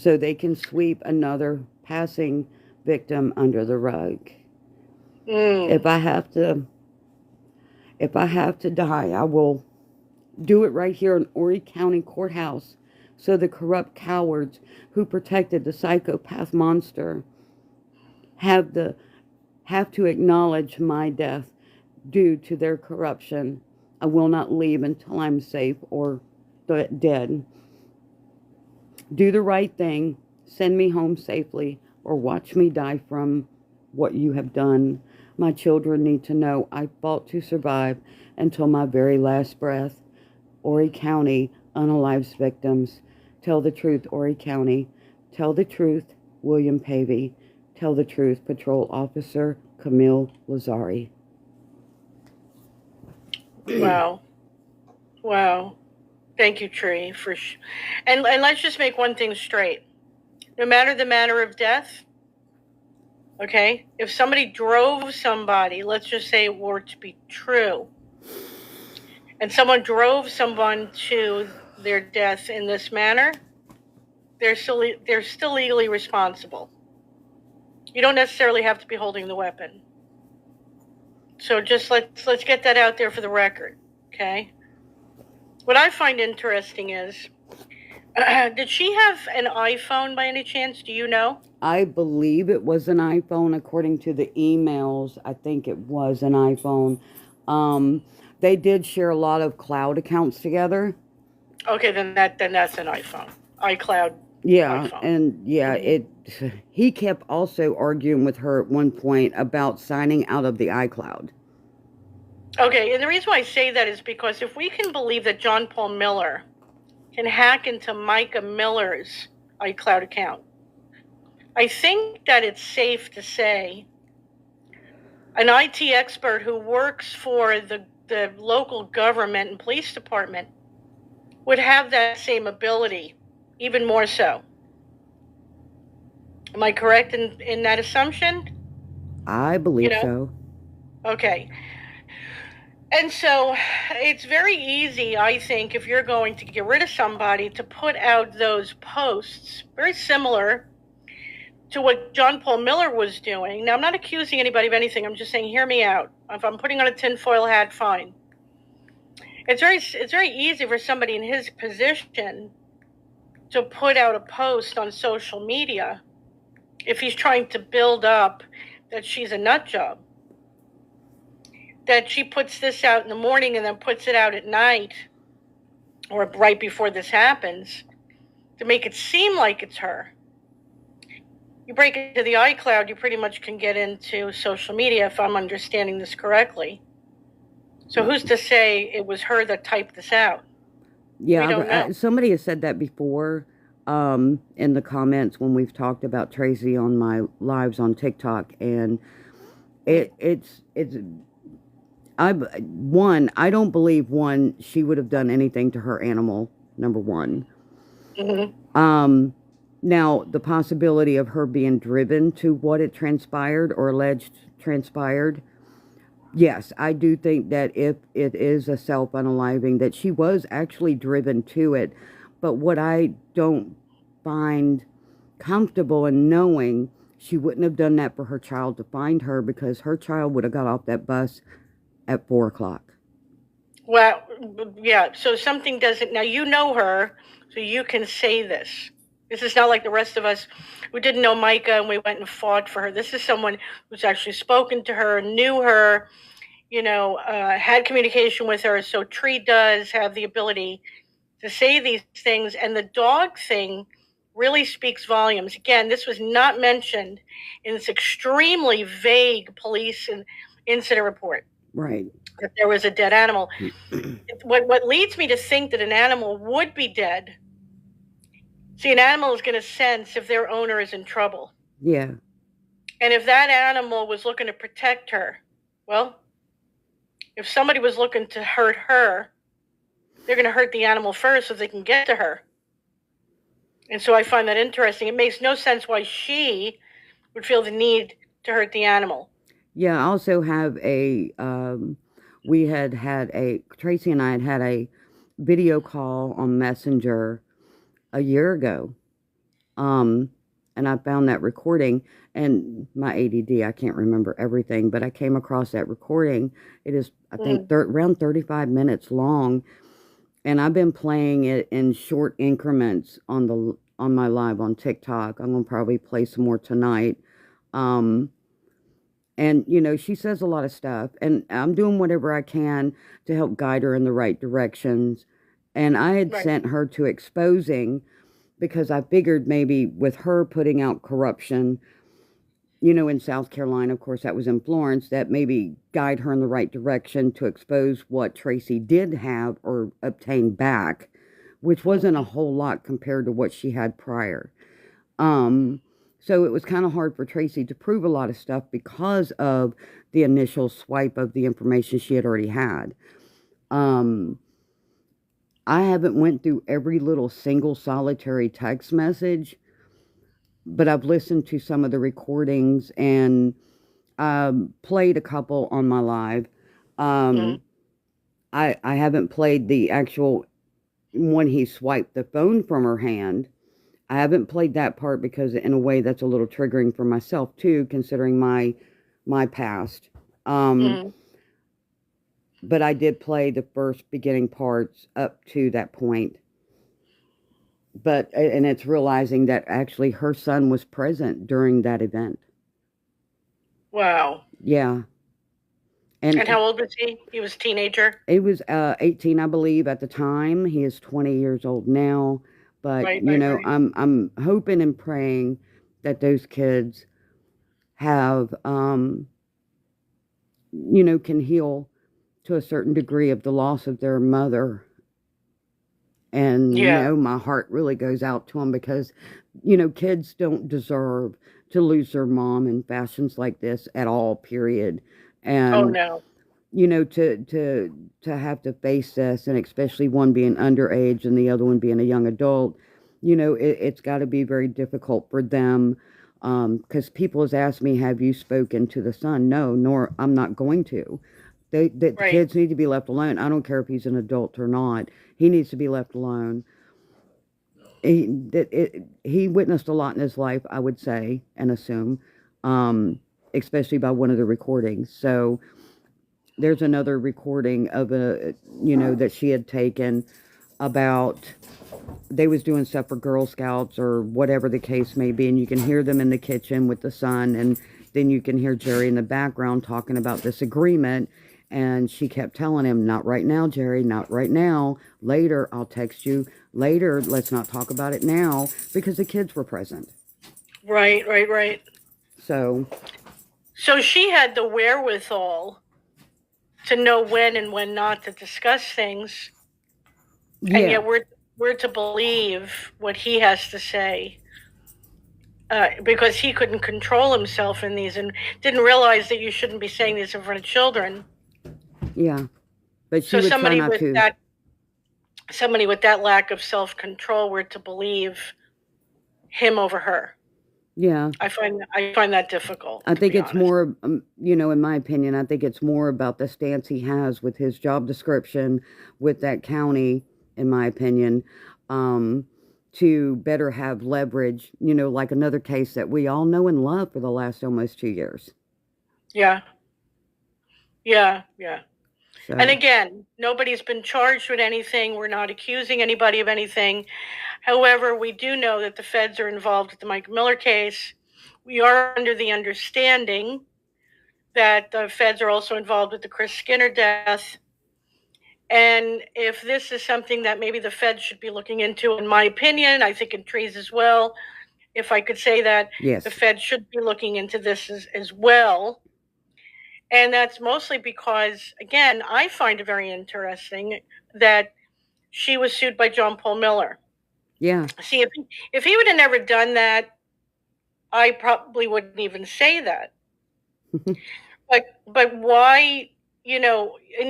so they can sweep another passing victim under the rug. If I have to die, I will do it right here in Horry County Courthouse, so the corrupt cowards who protected the psychopath monster have to acknowledge my death due to their corruption. I will not leave until I'm safe or dead. Do the right thing. Send me home safely, or watch me die from what you have done. My children need to know I fought to survive until my very last breath. Horry County, unalived victims. Tell the truth, Horry County. Tell the truth, William Pavey. Tell the truth, Patrol Officer Camille Lazari.
Wow. Wow. Thank you, Tree. And let's just make one thing straight. No matter the manner of death, okay, if somebody drove somebody, let's just say it were to be true, and someone drove someone to their death in this manner, they're still legally responsible. You don't necessarily have to be holding the weapon. So just let's get that out there for the record, okay? What I find interesting is, did she have an iPhone by any chance? Do you know?
I believe it was an iPhone. According to the emails, I think it was an iPhone. They did share a lot of cloud accounts together.
Okay, then that's an iPhone. iCloud.
Yeah,
iPhone.
and yeah, he kept also arguing with her at one point about signing out of the iCloud.
Okay, and the reason why I say that is because if we can believe that John Paul Miller can hack into Micah Miller's iCloud account, I think that it's safe to say an IT expert who works for the local government and police department would have that same ability, even more so. Am I correct in that assumption?
I believe so.
Okay. And so it's very easy, I think, if you're going to get rid of somebody, to put out those posts, very similar to what John Paul Miller was doing. Now, I'm not accusing anybody of anything. I'm just saying, hear me out. If I'm putting on a tinfoil hat, fine. It's very easy for somebody in his position to put out a post on social media if he's trying to build up that she's a nut job. That she puts this out in the morning and then puts it out at night or right before this happens to make it seem like it's her. You break into the iCloud, you pretty much can get into social media, if I'm understanding this correctly. So who's to say it was her that typed this out?
Yeah,
we don't know.
Somebody has said that before in the comments when we've talked about Tracy on my lives on TikTok, and I don't believe she would have done anything to her animal. Number one.
Mm-hmm.
Now the possibility of her being driven to what it transpired or alleged transpired. Yes, I do think that if it is a self-unaliving, that she was actually driven to it. But what I don't find comfortable in knowing, she wouldn't have done that for her child to find her, because her child would have got off that bus at 4 o'clock.
Well, yeah, so something doesn't... Now, you know her, so you can say this. This is not like the rest of us who didn't know Micah and we went and fought for her. This is someone who's actually spoken to her, knew her, had communication with her. So Tree does have the ability to say these things. And the dog thing really speaks volumes. Again, this was not mentioned in this extremely vague police incident report.
Right.
That there was a dead animal. What leads me to think that an animal would be dead. See, an animal is going to sense if their owner is in trouble.
Yeah.
And if that animal was looking to protect her, well, if somebody was looking to hurt her, they're going to hurt the animal first so they can get to her. And so I find that interesting. It makes no sense why she would feel the need to hurt the animal.
Yeah, I also have Tracy and I had a video call on Messenger a year ago. And I found that recording, and my ADD, I can't remember everything, but I came across that recording. It is, I think, around 35 minutes long, and I've been playing it in short increments on my live on TikTok. I'm gonna probably play some more tonight. Um, and she says a lot of stuff, and I'm doing whatever I can to help guide her in the right directions. And I had
Right.
sent her to exposing because I figured maybe with her putting out corruption, in South Carolina, of course, that was in Florence, that maybe guide her in the right direction to expose what Tracy did have or obtain back, which wasn't a whole lot compared to what she had prior. So it was kind of hard for Tracy to prove a lot of stuff because of the initial swipe of the information she had already had. I haven't went through every little single solitary text message, but I've listened to some of the recordings and played a couple on my live. I haven't played the actual when he swiped the phone from her hand. I haven't played that part because in a way that's a little triggering for myself too, considering my past. But I did play the first beginning parts up to that point. And it's realizing that actually her son was present during that event.
Wow.
Yeah.
And how old was he? He was a teenager?
He was 18, I believe, at the time. He is 20 years old now. But,
Right.
I'm hoping and praying that those kids have, can heal to a certain degree of the loss of their mother. And, my heart really goes out to them because, kids don't deserve to lose their mom in fashions like this at all, period. And,
oh, no.
To have to face this, and especially one being underage and the other one being a young adult, it's got to be very difficult for them. Because people has asked me, have you spoken to the son? No, nor I'm not going to. The
Right.
kids need to be left alone. I don't care if he's an adult or not. He needs to be left alone. He witnessed a lot in his life, I would say and assume, especially by one of the recordings. So there's another recording of that she had taken about they was doing stuff for Girl Scouts or whatever the case may be, and you can hear them in the kitchen with the son, and then you can hear Jerry in the background talking about this agreement. And she kept telling him, not right now, Jerry, not right now. Later, I'll text you. Later, let's not talk about it now, because the kids were present.
Right.
So
she had the wherewithal to know when and when not to discuss things.
yeah.
And yet we're to believe what he has to say. Because he couldn't control himself in these and didn't realize that you shouldn't be saying these in front of children.
Yeah. But she
So
would
somebody
try not
with
to.
somebody with that lack of self-control, we're to believe him over her.
Yeah.
I find that difficult.
I think it's more, in my opinion, I think it's more about the stance he has with his job description with that county, in my opinion, to better have leverage, like another case that we all know and love for the last almost 2 years.
Yeah.
So.
And again, nobody's been charged with anything. We're not accusing anybody of anything. However, we do know that the feds are involved with the Mike Miller case. We are under the understanding that the feds are also involved with the Chris Skinner death. And if this is something that maybe the feds should be looking into, in my opinion, I think in Trees as well, if I could say that,
yes.
The feds should be looking into this as well. And that's mostly because, again, I find it very interesting that she was sued by John Paul Miller.
Yeah.
See, if he would have never done that, I probably wouldn't even say that. But why, and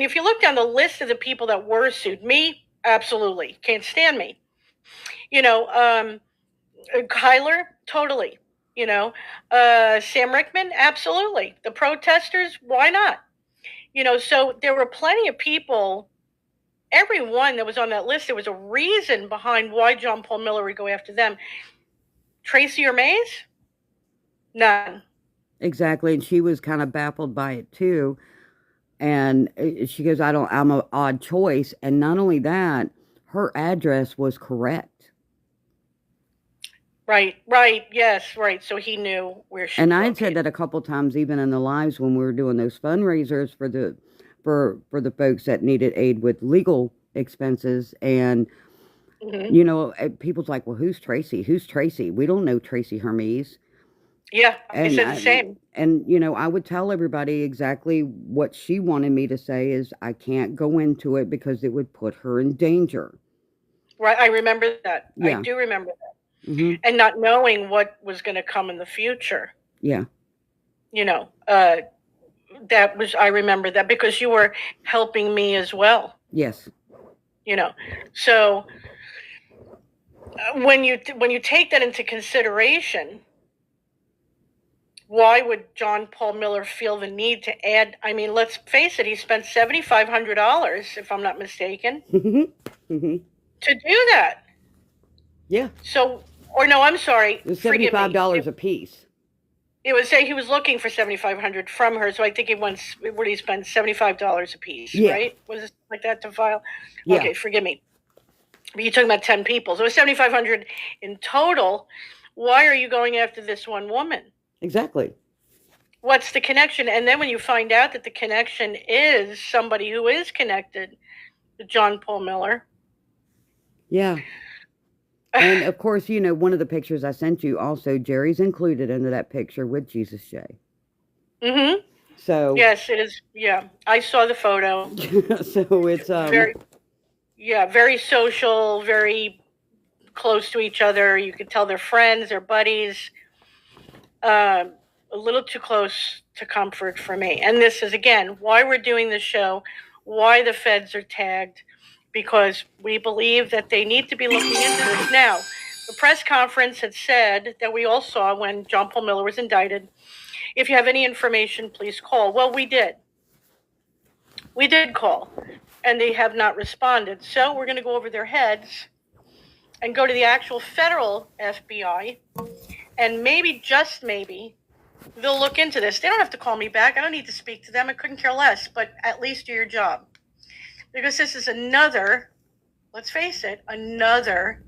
if you look down the list of the people that were sued, me, absolutely, can't stand me. Kyler, totally. Sam Rickman, absolutely. The protesters, why not? So there were plenty of people, everyone that was on that list, there was a reason behind why John Paul Miller would go after them. Tracy or Mays? None.
Exactly. And she was kind of baffled by it too. And she goes, I'm an odd choice. And not only that, her address was correct.
Right, yes, right. So he knew where she was.
And I had said that a couple times, even in the lives when we were doing those fundraisers for the folks that needed aid with legal expenses. And you know, people's like, well, who's Tracy? Who's Tracy? We don't know Tracy Hermes.
Yeah, I said the same.
And, you know, I would tell everybody exactly what she wanted me to say is I can't go into it because it would put her in danger.
Right, I remember that.
Yeah.
I do remember that. And not knowing what was going to come in the future.
Yeah.
You know, I remember that because you were helping me as well.
Yes.
You know, so when you take that into consideration, why would John Paul Miller feel the need to add? I mean, let's face it, he spent $7,500, if I'm not mistaken, to do that.
Yeah.
So, or no, I'm sorry.
It was $75 a piece.
It would say he was looking for $7,500 from her, so I think he spent $75 a piece, right? Was it like that to file? Yeah. Okay, forgive me. But you're talking about 10 people, so it was $7,500 in total. Why are you going after this one woman?
Exactly.
What's the connection? And then when you find out that the connection is somebody who is connected to John Paul Miller.
Yeah. And of course, you know, one of the pictures I sent you also, Jerry's included into that picture with Jesus J.
Mm-hmm.
So.
Yes, it is. Yeah, I saw the photo.
So it's
very social, very close to each other. You could tell they're friends, they're buddies. A little too close to comfort for me. And this is, again, why we're doing this show, why the feds are tagged, because we believe that they need to be looking into this. Now, the press conference had said that we all saw when John Paul Miller was indicted, if you have any information, please call. Well, we did. We did call, and they have not responded. So we're going to go over their heads and go to the actual federal FBI, and maybe, just maybe, they'll look into this. They don't have to call me back. I don't need to speak to them. I couldn't care less, but at least do your job. Because this is another, let's face it, another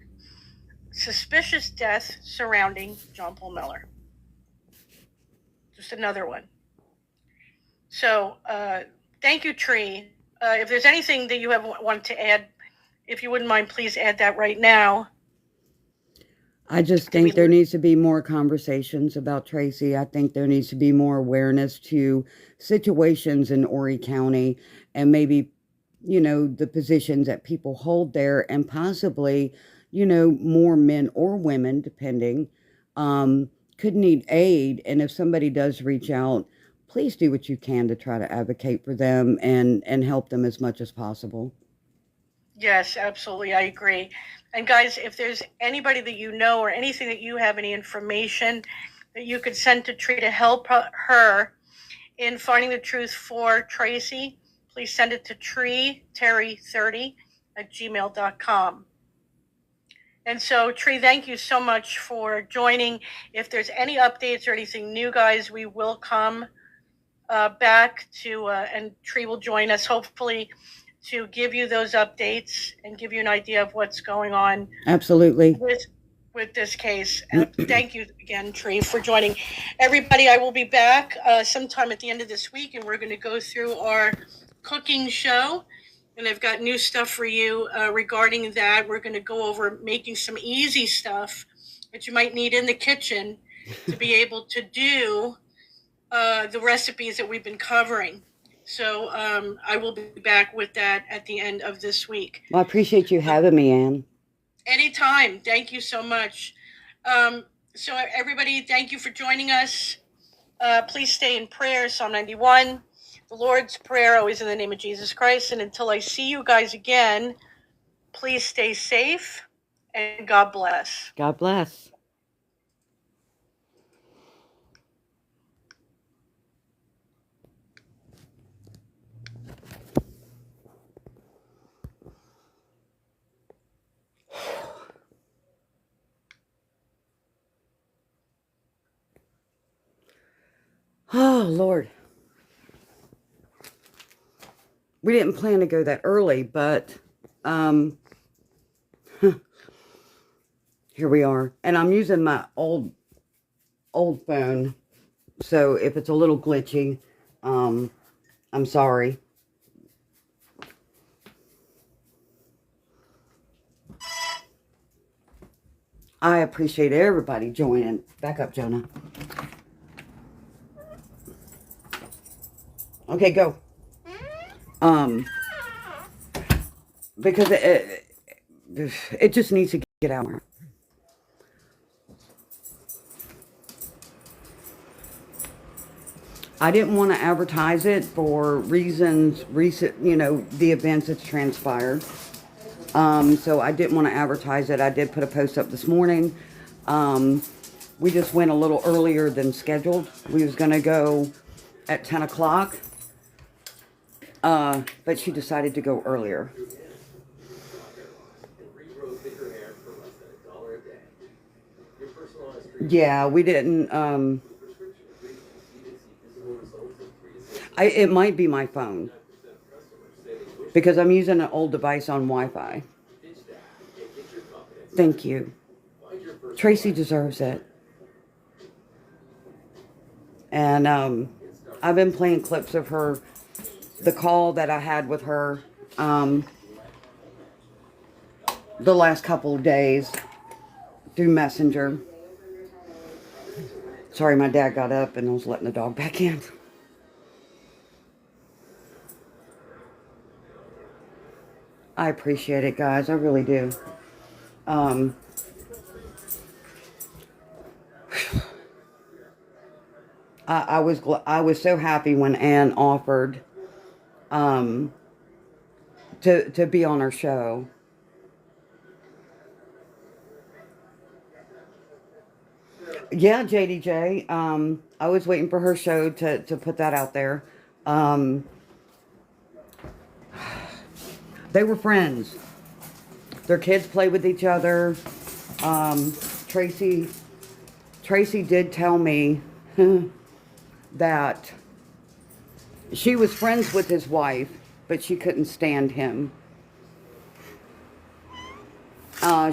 suspicious death surrounding John Paul Miller. Just another one. So, thank you, Tree. If there's anything that you want to add, if you wouldn't mind, please add that right now.
I just think there needs to be more conversations about Tracy. I think there needs to be more awareness to situations in Horry County and maybe, you know, the positions that people hold there and possibly, you know, more men or women, depending, could need aid. And if somebody does reach out, please do what you can to try to advocate for them and help them as much as possible.
Yes, absolutely. I agree. And guys, if there's anybody that you know or anything that you have, any information that you could send to Tree to help her in finding the truth for Tracy, please send it to treeterry30@gmail.com. And so, Tree, thank you so much for joining. If there's any updates or anything new, guys, we will come back to, and Tree will join us, hopefully, to give you those updates and give you an idea of what's going on.
Absolutely.
With this case. Thank you again, Tree, for joining. Everybody, I will be back sometime at the end of this week, and we're going to go through our cooking show. And I've got new stuff for you regarding that. We're going to go over making some easy stuff that you might need in the kitchen to be able to do the recipes that we've been covering. So I will be back with that at the end of this week.
Well, I appreciate you having me, Ann.
Anytime. Thank you so much. So everybody, thank you for joining us. Please stay in prayer. Psalm 91, the Lord's Prayer, always in the name of Jesus Christ. And until I see you guys again, please stay safe and God bless.
God bless. Oh, Lord. We didn't plan to go that early, but here we are. And I'm using my old phone, so if it's a little glitchy, I'm sorry. I appreciate everybody joining. Back up, Jonah. Okay, go. Because it just needs to get out. I didn't want to advertise it for reasons, the events that's transpired. So I didn't want to advertise it. I did put a post up this morning. We just went a little earlier than scheduled. We was going to go at 10 o'clock. But she decided to go earlier. Yeah, we didn't, it might be my phone. Because I'm using an old device on Wi-Fi. Thank you. Tracy deserves it. And I've been playing clips of her, the call that I had with her the last couple of days through Messenger. Sorry, my dad got up and I was letting the dog back in. I appreciate it, guys. I really do. I was so happy when Ann offered to be on our show. Yeah, JDJ. I was waiting for her show to put that out there. They were friends. Their kids play with each other. Tracy did tell me that she was friends with his wife, but she couldn't stand him.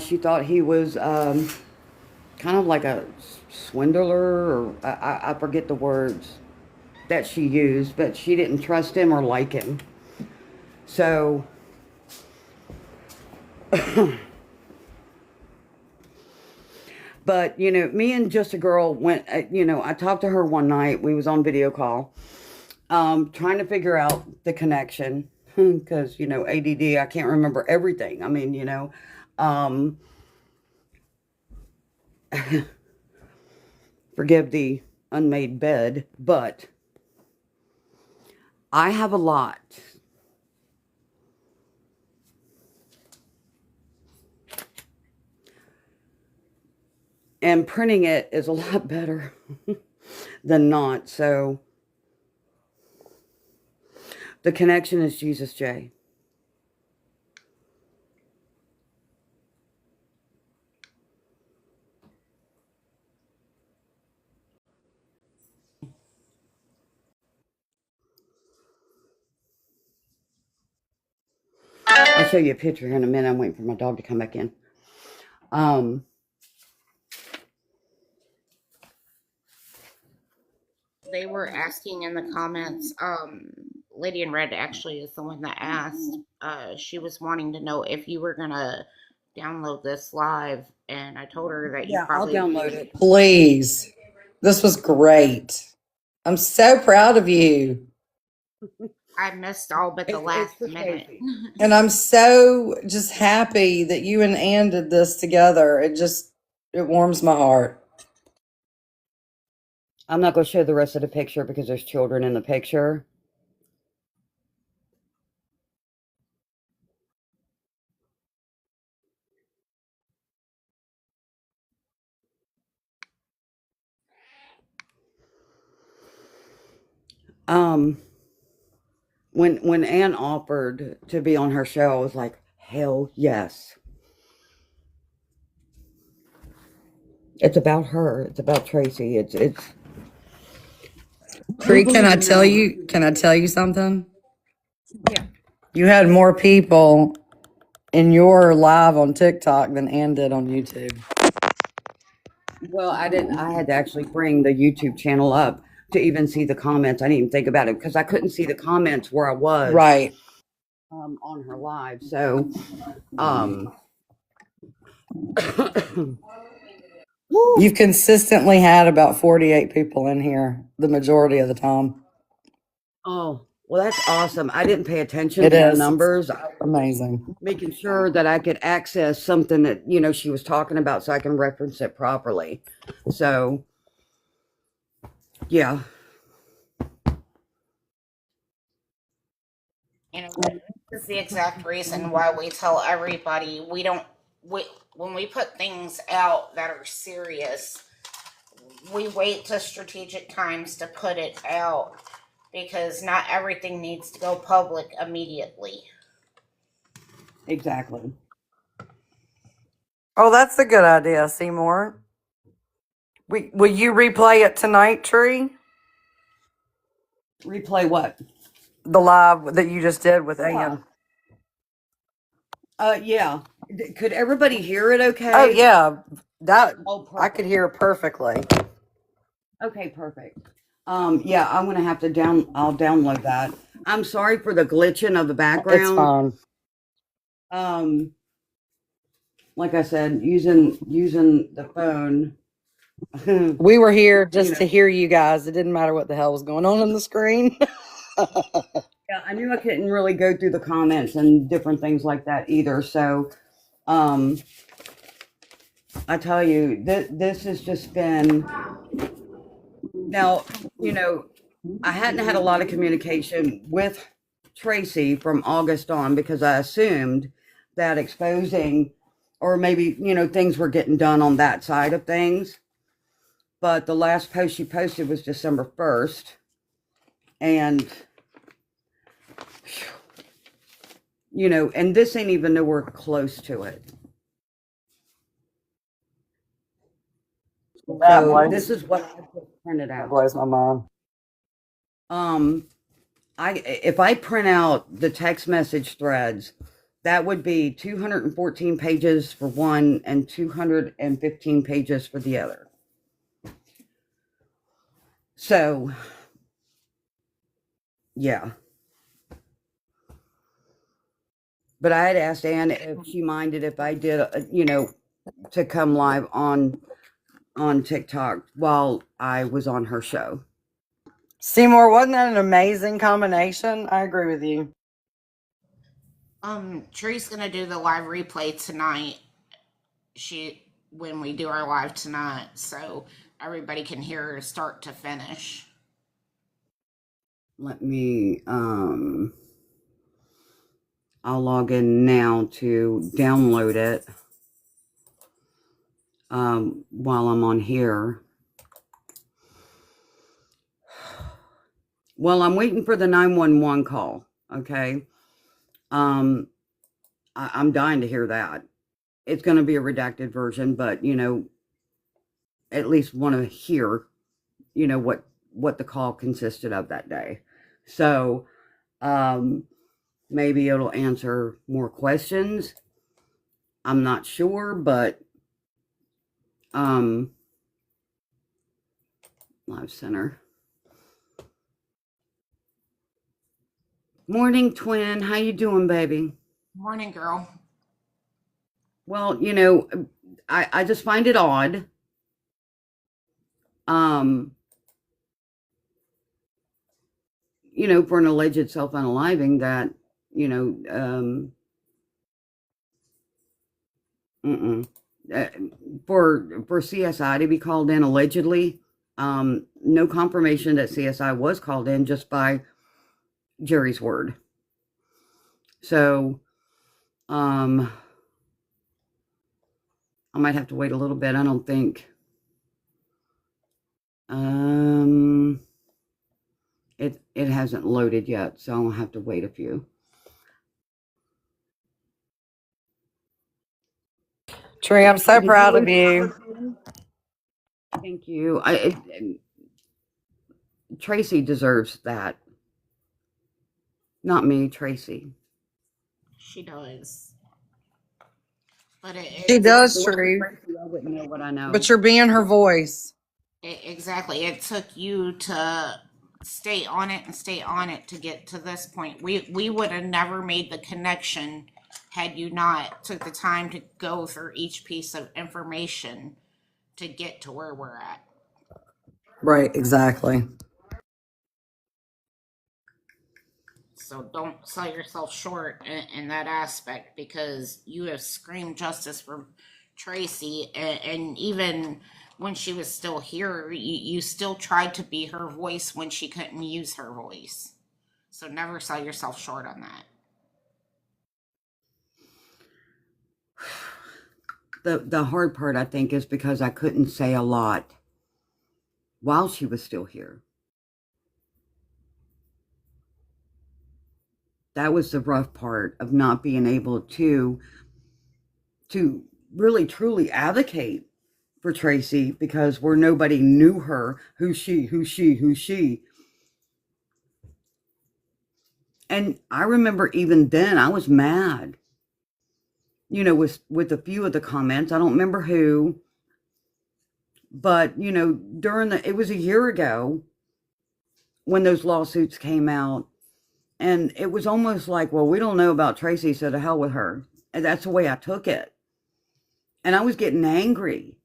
She thought he was kind of like a swindler, or I forget the words that she used, but she didn't trust him or like him. So but me and Just a Girl went, I talked to her one night. We was on video call, trying to figure out the connection, because ADD, I can't remember everything. I mean, forgive the unmade bed, but I have a lot. And printing it is a lot better than not. So the connection is Jesus J. I'll show you a picture here in a minute. I'm waiting for my dog to come back in.
They were asking in the comments, Lady in Red actually is the one that asked. She was wanting to know if you were gonna download this live, and I told her that you probably
I'll download it.
Please. This was great. I'm so proud of you.
I missed all but the last
for
minute.
Tracy.
And I'm so just happy that you and Ann did this together. It warms my heart.
I'm not going to show the rest of the picture because there's children in the picture. When Ann offered to be on her show, I was like, hell yes. It's about her. It's about Tracy. It's
Tree,
People
can I
even
tell
know.
you? Can I tell you something?
Yeah.
You had more people in your live on TikTok than Ann did on YouTube.
Well, I didn't. I had to actually bring the YouTube channel up to even see the comments. I didn't even think about it because I couldn't see the comments where I was
Right.
on her live. So, um,
You've consistently had about 48 people in here the majority of the time.
oh, well, that's awesome. I didn't pay attention
It
to the
is.
numbers.
Amazing.
Making sure that I could access something that she was talking about so I can reference it properly. So, yeah.
You know, this is the exact reason why we tell everybody when we put things out that are serious, we wait to strategic times to put it out because not everything needs to go public immediately.
Exactly.
Oh, that's a good idea, Seymour. Will you replay it tonight, Tree?
Replay what?
The live that you just did with
Yeah.
Ann.
Yeah. Could everybody hear it okay?
Oh yeah, that
Oh,
I could hear it perfectly.
Okay, perfect. Yeah, I'm gonna have to I'll download that. I'm sorry for the glitching of the
It's
background.
fine.
Like I said, using the phone.
We were here just
know.
to hear you guys. It didn't matter what the hell was going on the screen.
Yeah, I knew I couldn't really go through the comments and different things like that either. So, I tell you, this has just been. Now, I hadn't had a lot of communication with Tracy from August on because I assumed that exposing or maybe, things were getting done on that side of things. But the last post she posted was December 1st. And, and this ain't even nowhere close to it. So this is what I just printed
That
out.
blows my mind.
If I print out the text message threads, that would be 214 pages for one and 215 pages for the other. So, yeah. But I had asked Ann if she minded if I did, to come live on TikTok while I was on her show.
Seymour, wasn't that an amazing combination? I agree with you.
Tree's gonna do the live replay tonight. When we do our live tonight, so everybody can hear her start to finish.
Let me, I'll log in now to download it while I'm on here. Well, I'm waiting for the 911 call, okay? I'm dying to hear that. It's going to be a redacted version, but, at least want to hear, what the call consisted of that day. So, maybe it'll answer more questions. I'm not sure, but, Live Center. Morning, twin. How you doing, baby?
Morning, girl.
Well, I just find it odd. For an alleged self-unaliving that, for CSI to be called in allegedly, no confirmation that CSI was called in, just by Jerry's word. So, I might have to wait a little bit. I don't think. It hasn't loaded yet, so I'll have to wait a few.
Tree, I'm so proud of you.
Thank you. Tracy deserves that. Not me, Tracy.
She does. But
She does,
If it wasn't
Tree.
Tracy, I wouldn't know what I know.
But you're being her voice.
Exactly. It took you to stay on it and stay on it to get to this point. We would have never made the connection had you not took the time to go through each piece of information to get to where we're at.
Right, exactly.
So don't sell yourself short in that aspect, because you have screamed justice for Tracy, and even when she was still here, you still tried to be her voice when she couldn't use her voice. So never sell yourself short on that.
The hard part, I think, is because I couldn't say a lot while she was still here. That was the rough part of not being able to really truly advocate for Tracy, because where nobody knew her, who's she. And I remember even then I was mad, with a few of the comments. I don't remember who, but it was a year ago when those lawsuits came out, and it was almost like, well, we don't know about Tracy, so to hell with her. And that's the way I took it. And I was getting angry.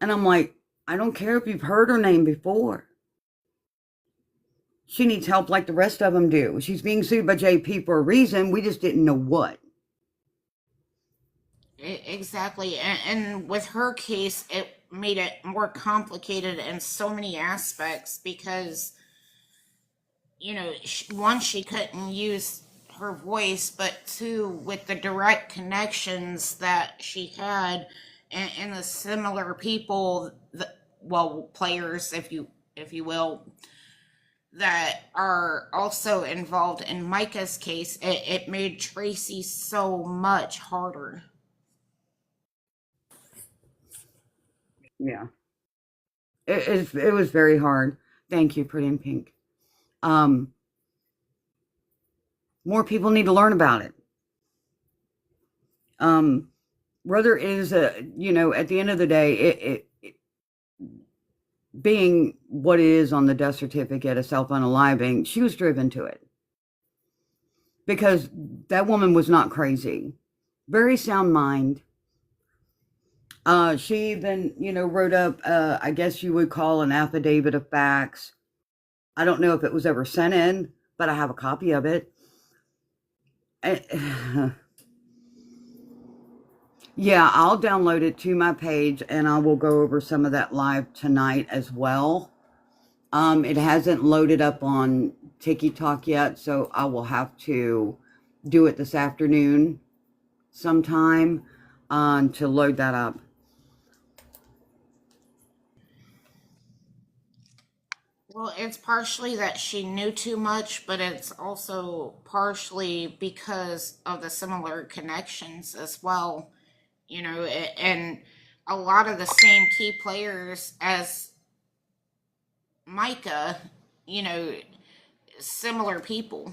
And I'm like, I don't care if you've heard her name before. She needs help like the rest of them do. She's being sued by JP for a reason. We just didn't know what.
Exactly. And with her case, it made it more complicated in so many aspects, because, one, she couldn't use her voice, but two, with the direct connections that she had and the similar people, players, if you will, that are also involved in Micah's case, it made Tracy so much harder.
Yeah. It was very hard. Thank you, Pretty in Pink. More people need to learn about it. Whether it is at the end of the day, it being what it is on the death certificate of self-unaliving, she was driven to it. Because that woman was not crazy. Very sound mind. She even, wrote up, I guess you would call an affidavit of facts. I don't know if it was ever sent in, but I have a copy of it. Yeah, I'll download it to my page, and I will go over some of that live tonight as well. It hasn't loaded up on TikTok yet, so I will have to do it this afternoon sometime to load that up.
Well, it's partially that she knew too much, but it's also partially because of the similar connections as well. And a lot of the same key players as Micah, similar people.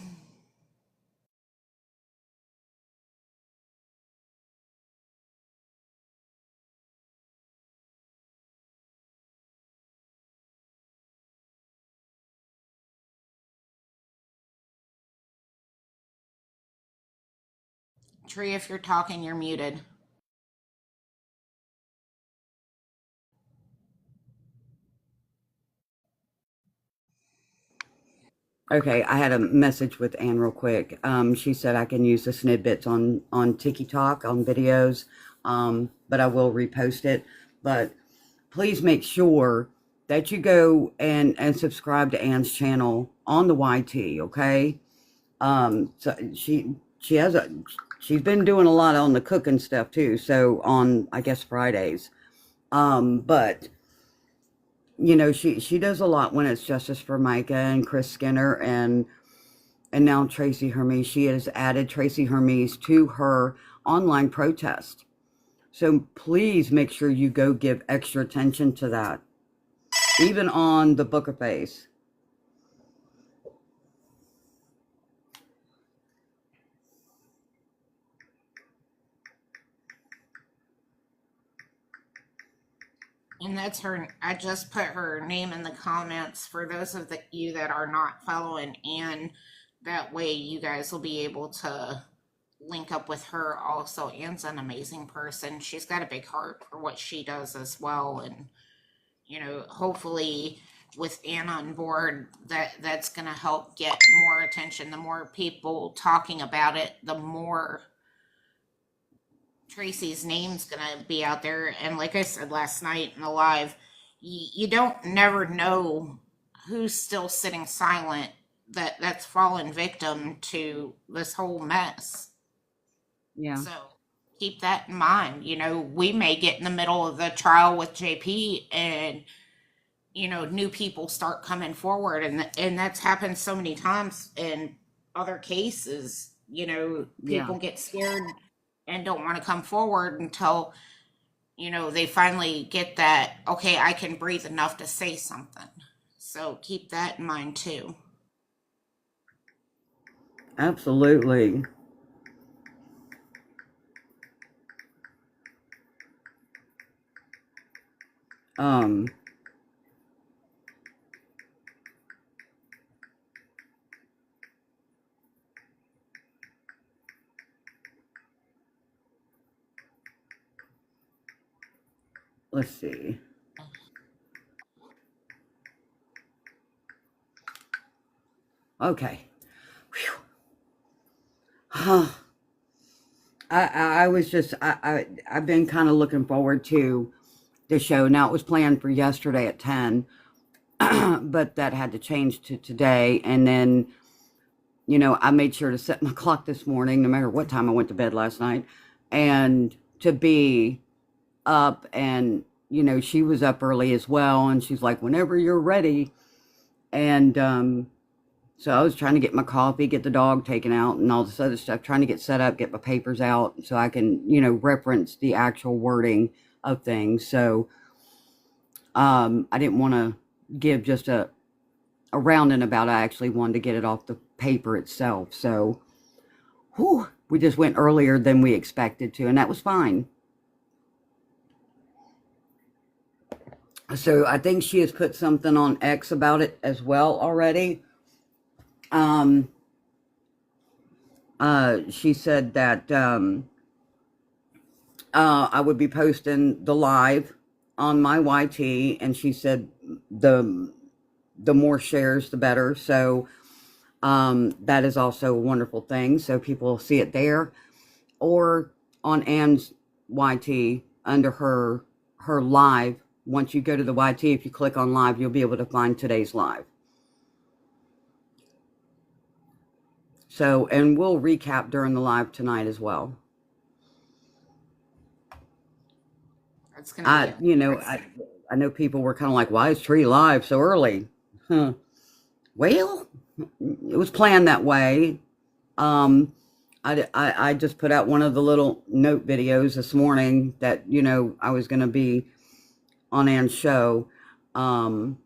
Tree, if you're talking, you're muted.
Okay, I had a message with Anne real quick. She said I can use the snippets on TikTok, on videos, but I will repost it. But please make sure that you go and subscribe to Anne's channel on the YT, okay? So she's been doing a lot on the cooking stuff too, so on, I guess, Fridays. But she does a lot when it's Justice for Micah and Chris Skinner and now Tracy Hermes. She has added Tracy Hermes to her online protest. So please make sure you go give extra attention to that. Even on the Booker Face.
And that's her. I just put her name in the comments for those of you that are not following Anne. That way, you guys will be able to link up with her also. Anne's an amazing person. She's got a big heart for what she does as well. And, hopefully with Anne on board, that's going to help get more attention. The more people talking about it, the more Tracy's name's gonna be out there. And like I said last night in the live, you don't never know who's still sitting silent that's fallen victim to this whole mess.
Yeah.
So keep that in mind. We may get in the middle of the trial with JP and new people start coming forward, and that's happened so many times in other cases. People get scared and don't want to come forward until they finally get that, okay, I can breathe enough to say something. So keep that in mind too.
Absolutely. Let's see. Okay. I was just I've been kind of looking forward to the show. Now it was planned for yesterday at 10, but that had to change to today. And then, I made sure to set my clock this morning, no matter what time I went to bed last night, and to be up. And, she was up early as well. And she's like, whenever you're ready. And, so I was trying to get my coffee, get the dog taken out and all this other stuff, trying to get set up, get my papers out so I can, reference the actual wording of things. So, I didn't want to give just a round and about. I actually wanted to get it off the paper itself. So, we just went earlier than we expected to, and that was fine. So I think she has put something on X about it as well already. She said that I would be posting the live on my YT, and she said the more shares, the better. So that is also a wonderful thing. So people see it there, or on Anne's YT under her live. Once you go to the YT, if you click on live, you'll be able to find today's live. So, and we'll recap during the live tonight as well.
That's gonna be
I know people were kind of like, why is Tree live so early? Well, it was planned that way. I just put out one of the little note videos this morning that, I was going to be on Anne's show. It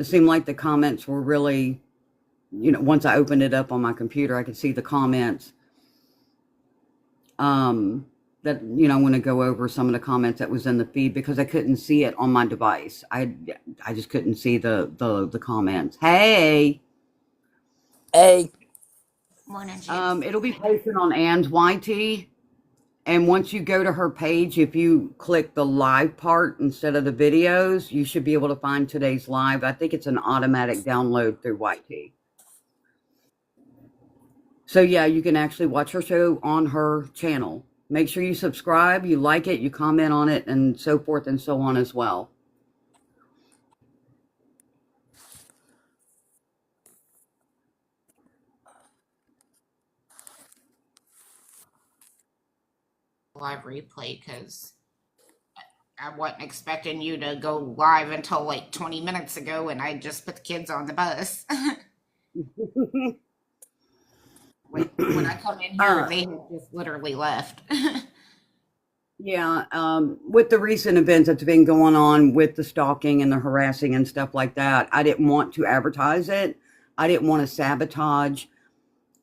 seemed like the comments were really, once I opened it up on my computer, I could see the comments. That, I want to go over some of the comments that was in the feed because I couldn't see it on my device. I just couldn't see the comments. Hey.
morning, James.
It'll be posted on Anne's YT. And once you go to her page, if you click the live part instead of the videos, you should be able to find today's live. I think it's an automatic download through YT. So yeah, you can actually watch her show on her channel. Make sure you subscribe, you like it, you comment on it, and so forth and so on as well.
Live replay because I wasn't expecting you to go live until like 20 minutes ago, and I just put the kids on the bus. when I come in here, they have just literally left.
Yeah, with the recent events that's been going on with the stalking and the harassing and stuff like that, I didn't want to advertise it. I didn't want to sabotage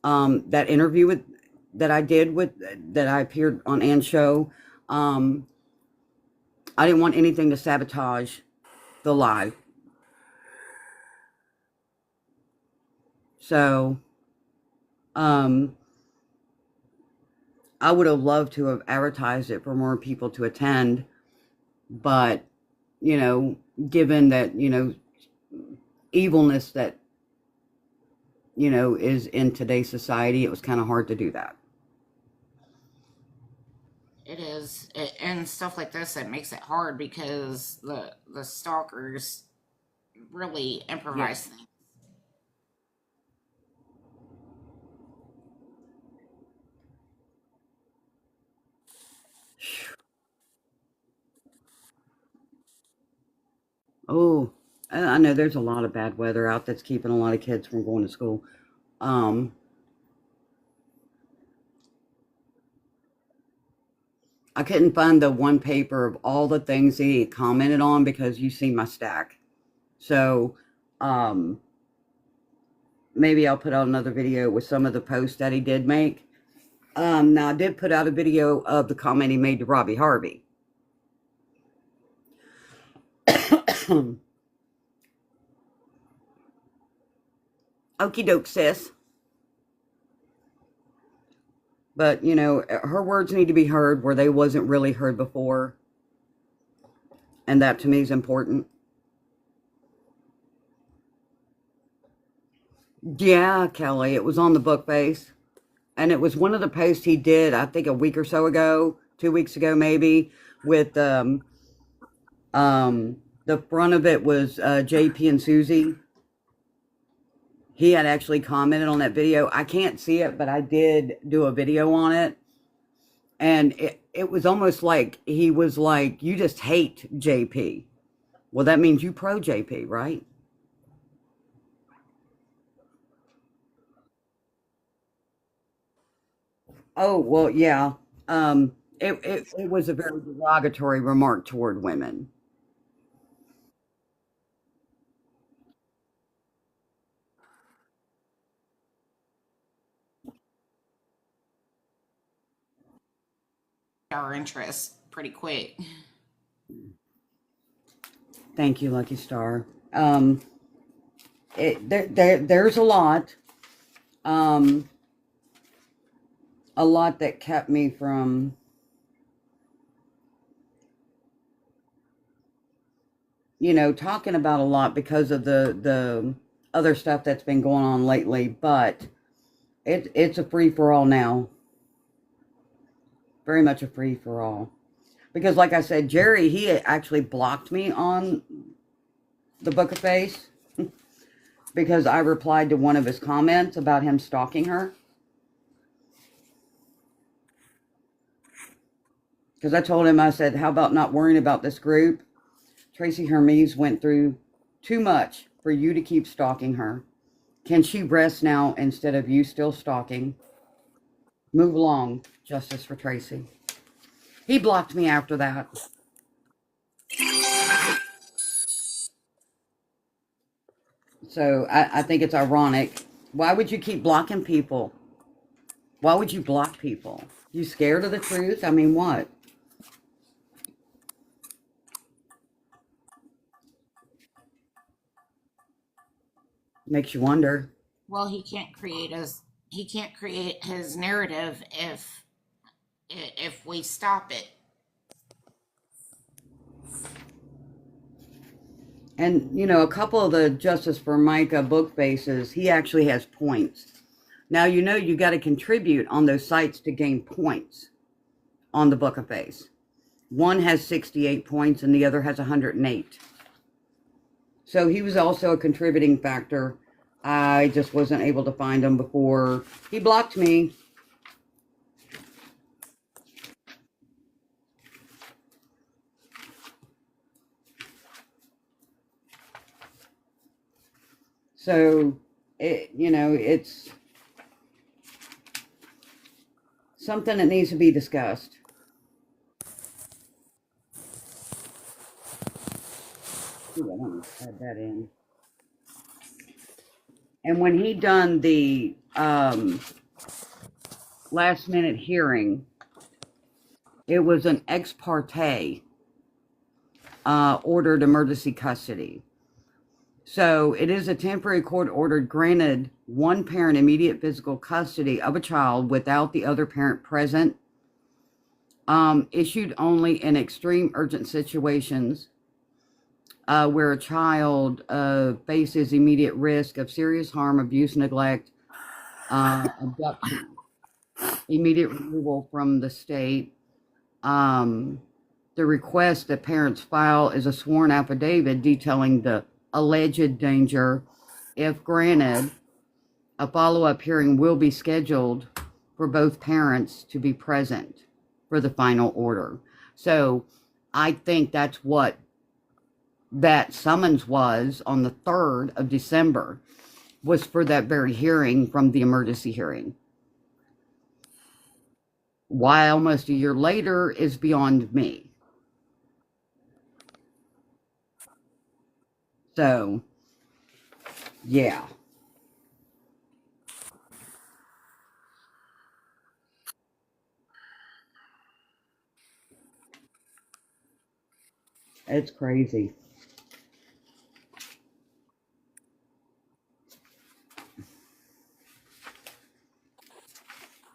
that interview that I appeared on Anne's show. I didn't want anything to sabotage the live. So, I would have loved to have advertised it for more people to attend, but, given that, evilness that, is in today's society, it was kind of hard to do that.
It is, and stuff like this, it makes it hard because the stalkers really improvise things.
Oh, I know there's a lot of bad weather out that's keeping a lot of kids from going to school. Um, I couldn't find the one paper of all the things he commented on because you see my stack. So, um, maybe I'll put out another video with some of the posts that he did make. Now I did put out a video of the comment he made to Robbie Harvey. Okie doke, sis. But, her words need to be heard where they wasn't really heard before. And that to me is important. Yeah, Kelly, it was on the book face. And it was one of the posts he did, I think a week or so ago, 2 weeks ago maybe, with the front of it was JP and Susie. He had actually commented on that video. I can't see it, but I did do a video on it. And it was almost like he was like, you just hate JP. Well, that means you pro JP, right? Oh, well, yeah. It was a very derogatory remark toward women.
Our interest pretty quick.
Thank you, Lucky Star. There's um, a lot that kept me from, talking about a lot because of the other stuff that's been going on lately. But it's a free for all now. Very much a free for all. Because, like I said, Jerry, he actually blocked me on the Book of Face because I replied to one of his comments about him stalking her. Because I told him, I said, how about not worrying about this group? Tracy Hermes went through too much for you to keep stalking her. Can she rest now instead of you still stalking? Move along, justice for Tracy. He blocked me after that. So I think it's ironic. Why would you keep blocking people? Why would you block people? You scared of the truth? I mean, what? Makes you wonder.
Well, he can't create his narrative if we stop it.
And, a couple of the Justice for Micah book faces, he actually has points. Now, you got to contribute on those sites to gain points on the Book of Face. One has 68 points and the other has 108. So he was also a contributing factor. I just wasn't able to find him before he blocked me. So, it's something that needs to be discussed. Ooh, I want to add that in. And when he done the last minute hearing, it was an ex parte ordered emergency custody. So it is a temporary court order granted one parent immediate physical custody of a child without the other parent present, issued only in extreme urgent situations where a child faces immediate risk of serious harm, abuse, neglect, abduction, immediate removal from the state. The request that parents file is a sworn affidavit detailing the alleged danger. If granted, a follow-up hearing will be scheduled for both parents to be present for the final order. So I think that's what that summons was on the 3rd of December, was for that very hearing from the emergency hearing. Why almost a year later is beyond me. So, yeah. It's crazy.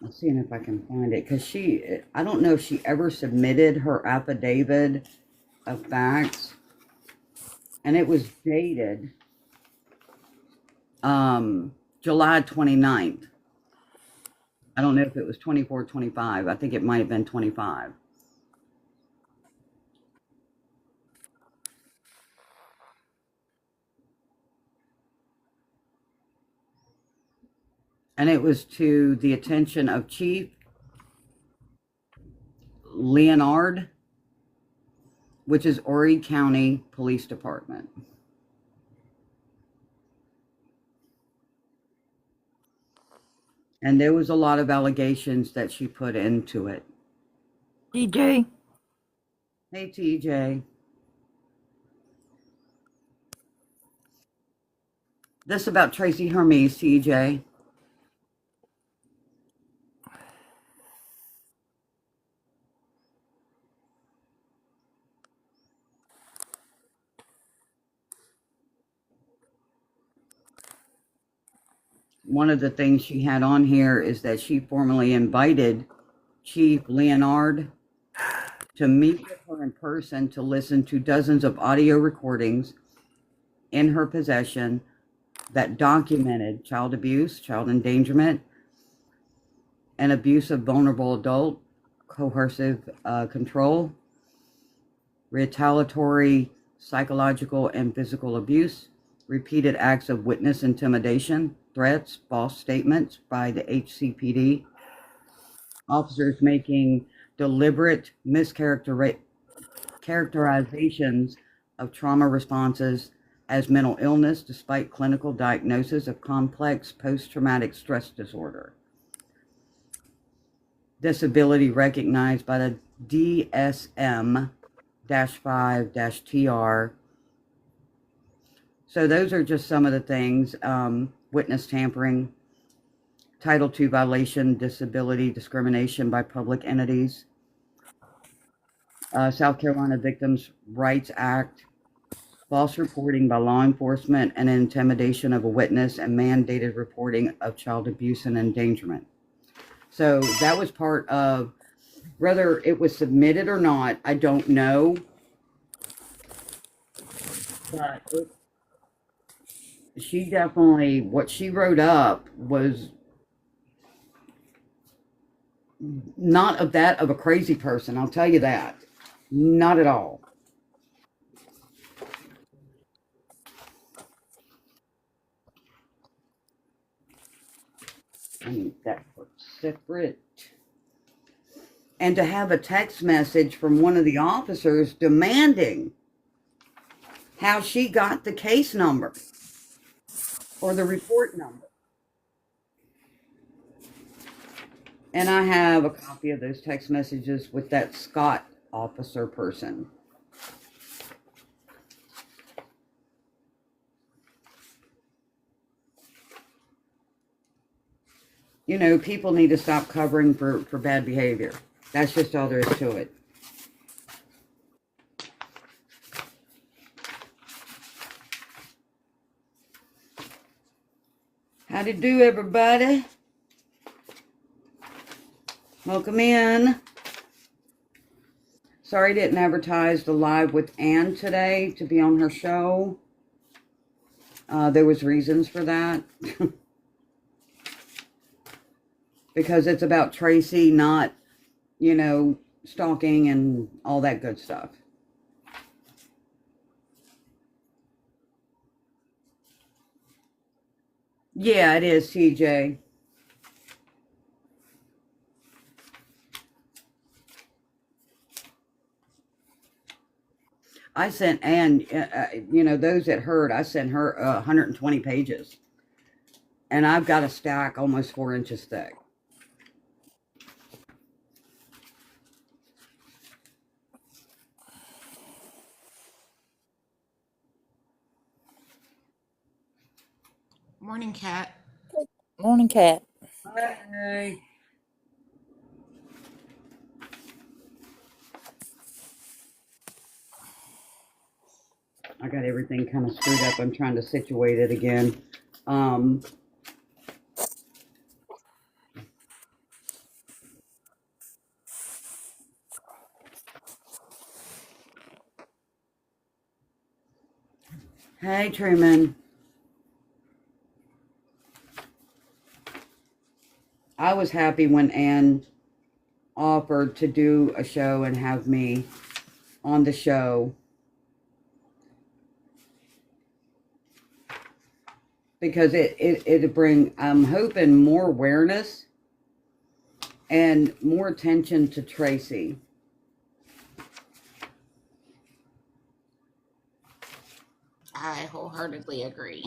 I'm seeing if I can find it, because I don't know if she ever submitted her affidavit of facts, and it was dated July 29th. I don't know if it was 24, 25. I think it might have been 25. And it was to the attention of Chief Leonard, which is Horry County Police Department. And there was a lot of allegations that she put into it.
TJ,
Hey, TJ. This about Tracy Hermes, TJ. One of the things she had on here is that she formally invited Chief Leonard to meet with her in person to listen to dozens of audio recordings in her possession that documented child abuse, child endangerment, and abuse of vulnerable adult, coercive control, retaliatory psychological and physical abuse, repeated acts of witness intimidation, threats, false statements by the HCPD, officers making deliberate mischaracterizations of trauma responses as mental illness despite clinical diagnosis of complex post-traumatic stress disorder. Disability recognized by the DSM-5-TR. So those are just some of the things. Witness tampering, Title II violation, disability discrimination by public entities, South Carolina Victims' Rights Act, false reporting by law enforcement and intimidation of a witness, and mandated reporting of child abuse and endangerment. So that was part of, whether it was submitted or not, I don't know. But she definitely, what she wrote up was not of that of a crazy person, I'll tell you that. Not at all. I need that for separate. And to have a text message from one of the officers demanding how she got the case number or the report number. And I have a copy of those text messages with that Scott officer person. You know, people need to stop covering for bad behavior. That's just all there is to it. How to do, everybody? Welcome in. Sorry I didn't advertise the live with Ann today to be on her show. There was reasons for that. Because it's about Tracy, not, stalking and all that good stuff. Yeah, it is, TJ. I sent Ann, those that heard, I sent her 120 pages. And I've got a stack almost 4 inches thick.
Morning, Cat.
Morning, Cat.
Hey. I got everything kind of screwed up. I'm trying to situate it again. Hey, Truman. I was happy when Ann offered to do a show and have me on the show. Because it'll bring, I'm hoping, more awareness and more attention to Tracy.
I wholeheartedly agree.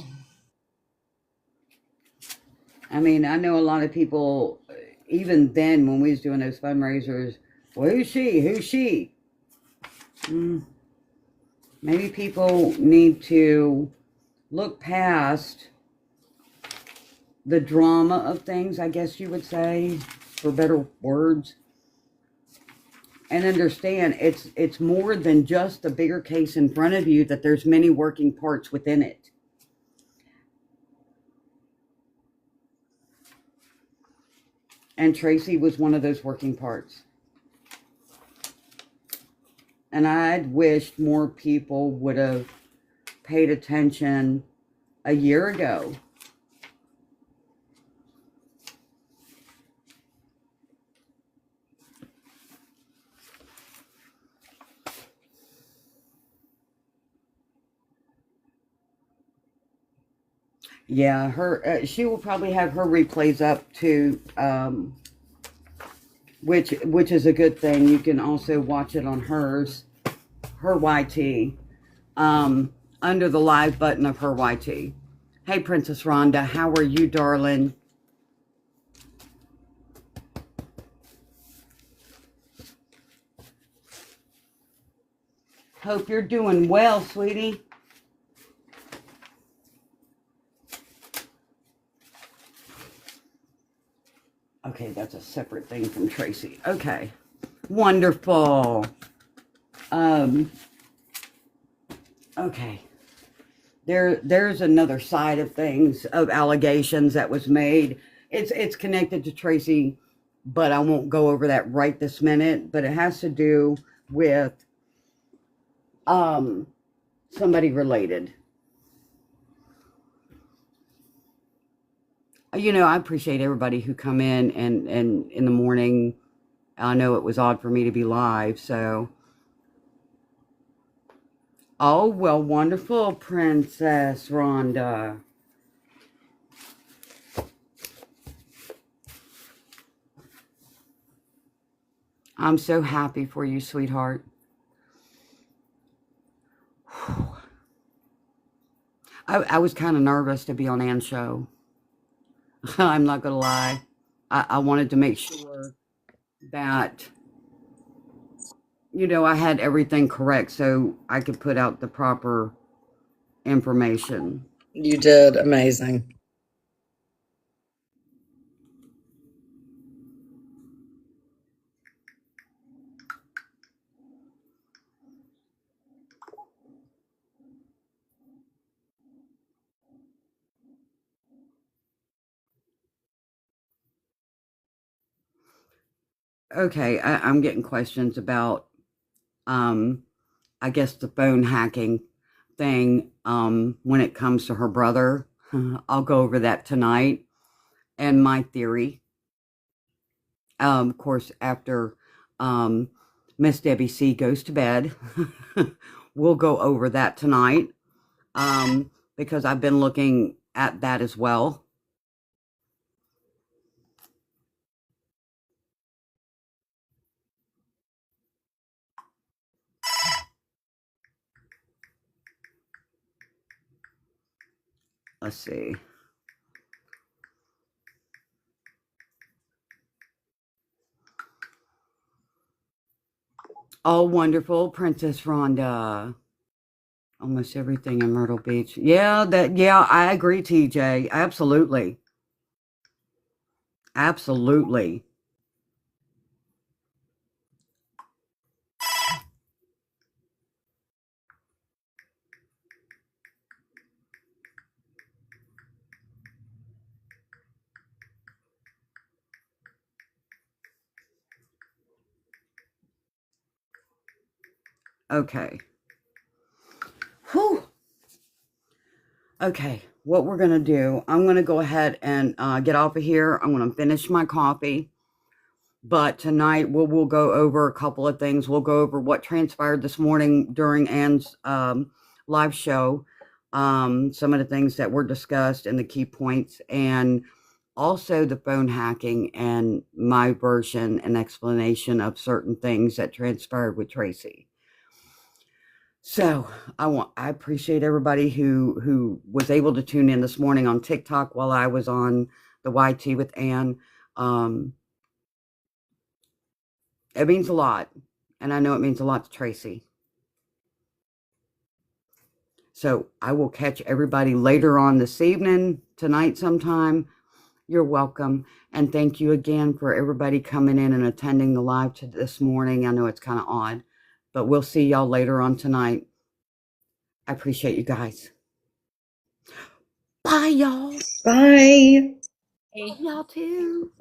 I mean, I know a lot of people, even then when we was doing those fundraisers, well, who's she? Who's she? Maybe people need to look past the drama of things, I guess you would say, for better words, and understand it's more than just the bigger case in front of you, that there's many working parts within it. And Tracy was one of those working parts. And I'd wished more people would have paid attention a year ago. Yeah, she will probably have her replays up too, which is a good thing. You can also watch it on her YT, under the live button of her YT. Hey, Princess Rhonda, how are you, darling? Hope you're doing well, sweetie. Okay, that's a separate thing from Tracy. Okay, wonderful. Okay, there's another side of things, of allegations that was made. It's connected to Tracy, but I won't go over that right this minute. But it has to do with somebody related. I appreciate everybody who come in and in the morning. I know it was odd for me to be live, so. Oh, well, wonderful, Princess Rhonda. I'm so happy for you, sweetheart. I was kind of nervous to be on Ann's show. I'm not going to lie. I wanted to make sure that, I had everything correct so I could put out the proper information.
You did amazing.
Okay, I'm getting questions about, I guess the phone hacking thing, when it comes to her brother. I'll go over that tonight and my theory. Of course, after Miss Debbie C goes to bed, we'll go over that tonight, because I've been looking at that as well. Let's see. Oh, wonderful, Princess Rhonda. Almost everything in Myrtle Beach. Yeah, I agree, TJ. Absolutely. Absolutely. Okay. Whew. Okay, what we're going to do, I'm going to go ahead and get off of here. I'm going to finish my coffee. But tonight we'll go over a couple of things. We'll go over what transpired this morning during Ann's live show, some of the things that were discussed and the key points, and also the phone hacking and my version and explanation of certain things that transpired with Tracy. So I appreciate everybody who was able to tune in this morning on TikTok while I was on the YT with Ann. It means a lot, and I know it means a lot to Tracy. So I will catch everybody later on this evening, tonight sometime. You're welcome. And thank you again for everybody coming in and attending the live this morning. I know it's kind of odd, but we'll see y'all later on tonight. I appreciate you guys. Bye, y'all.
Bye.
Love y'all too.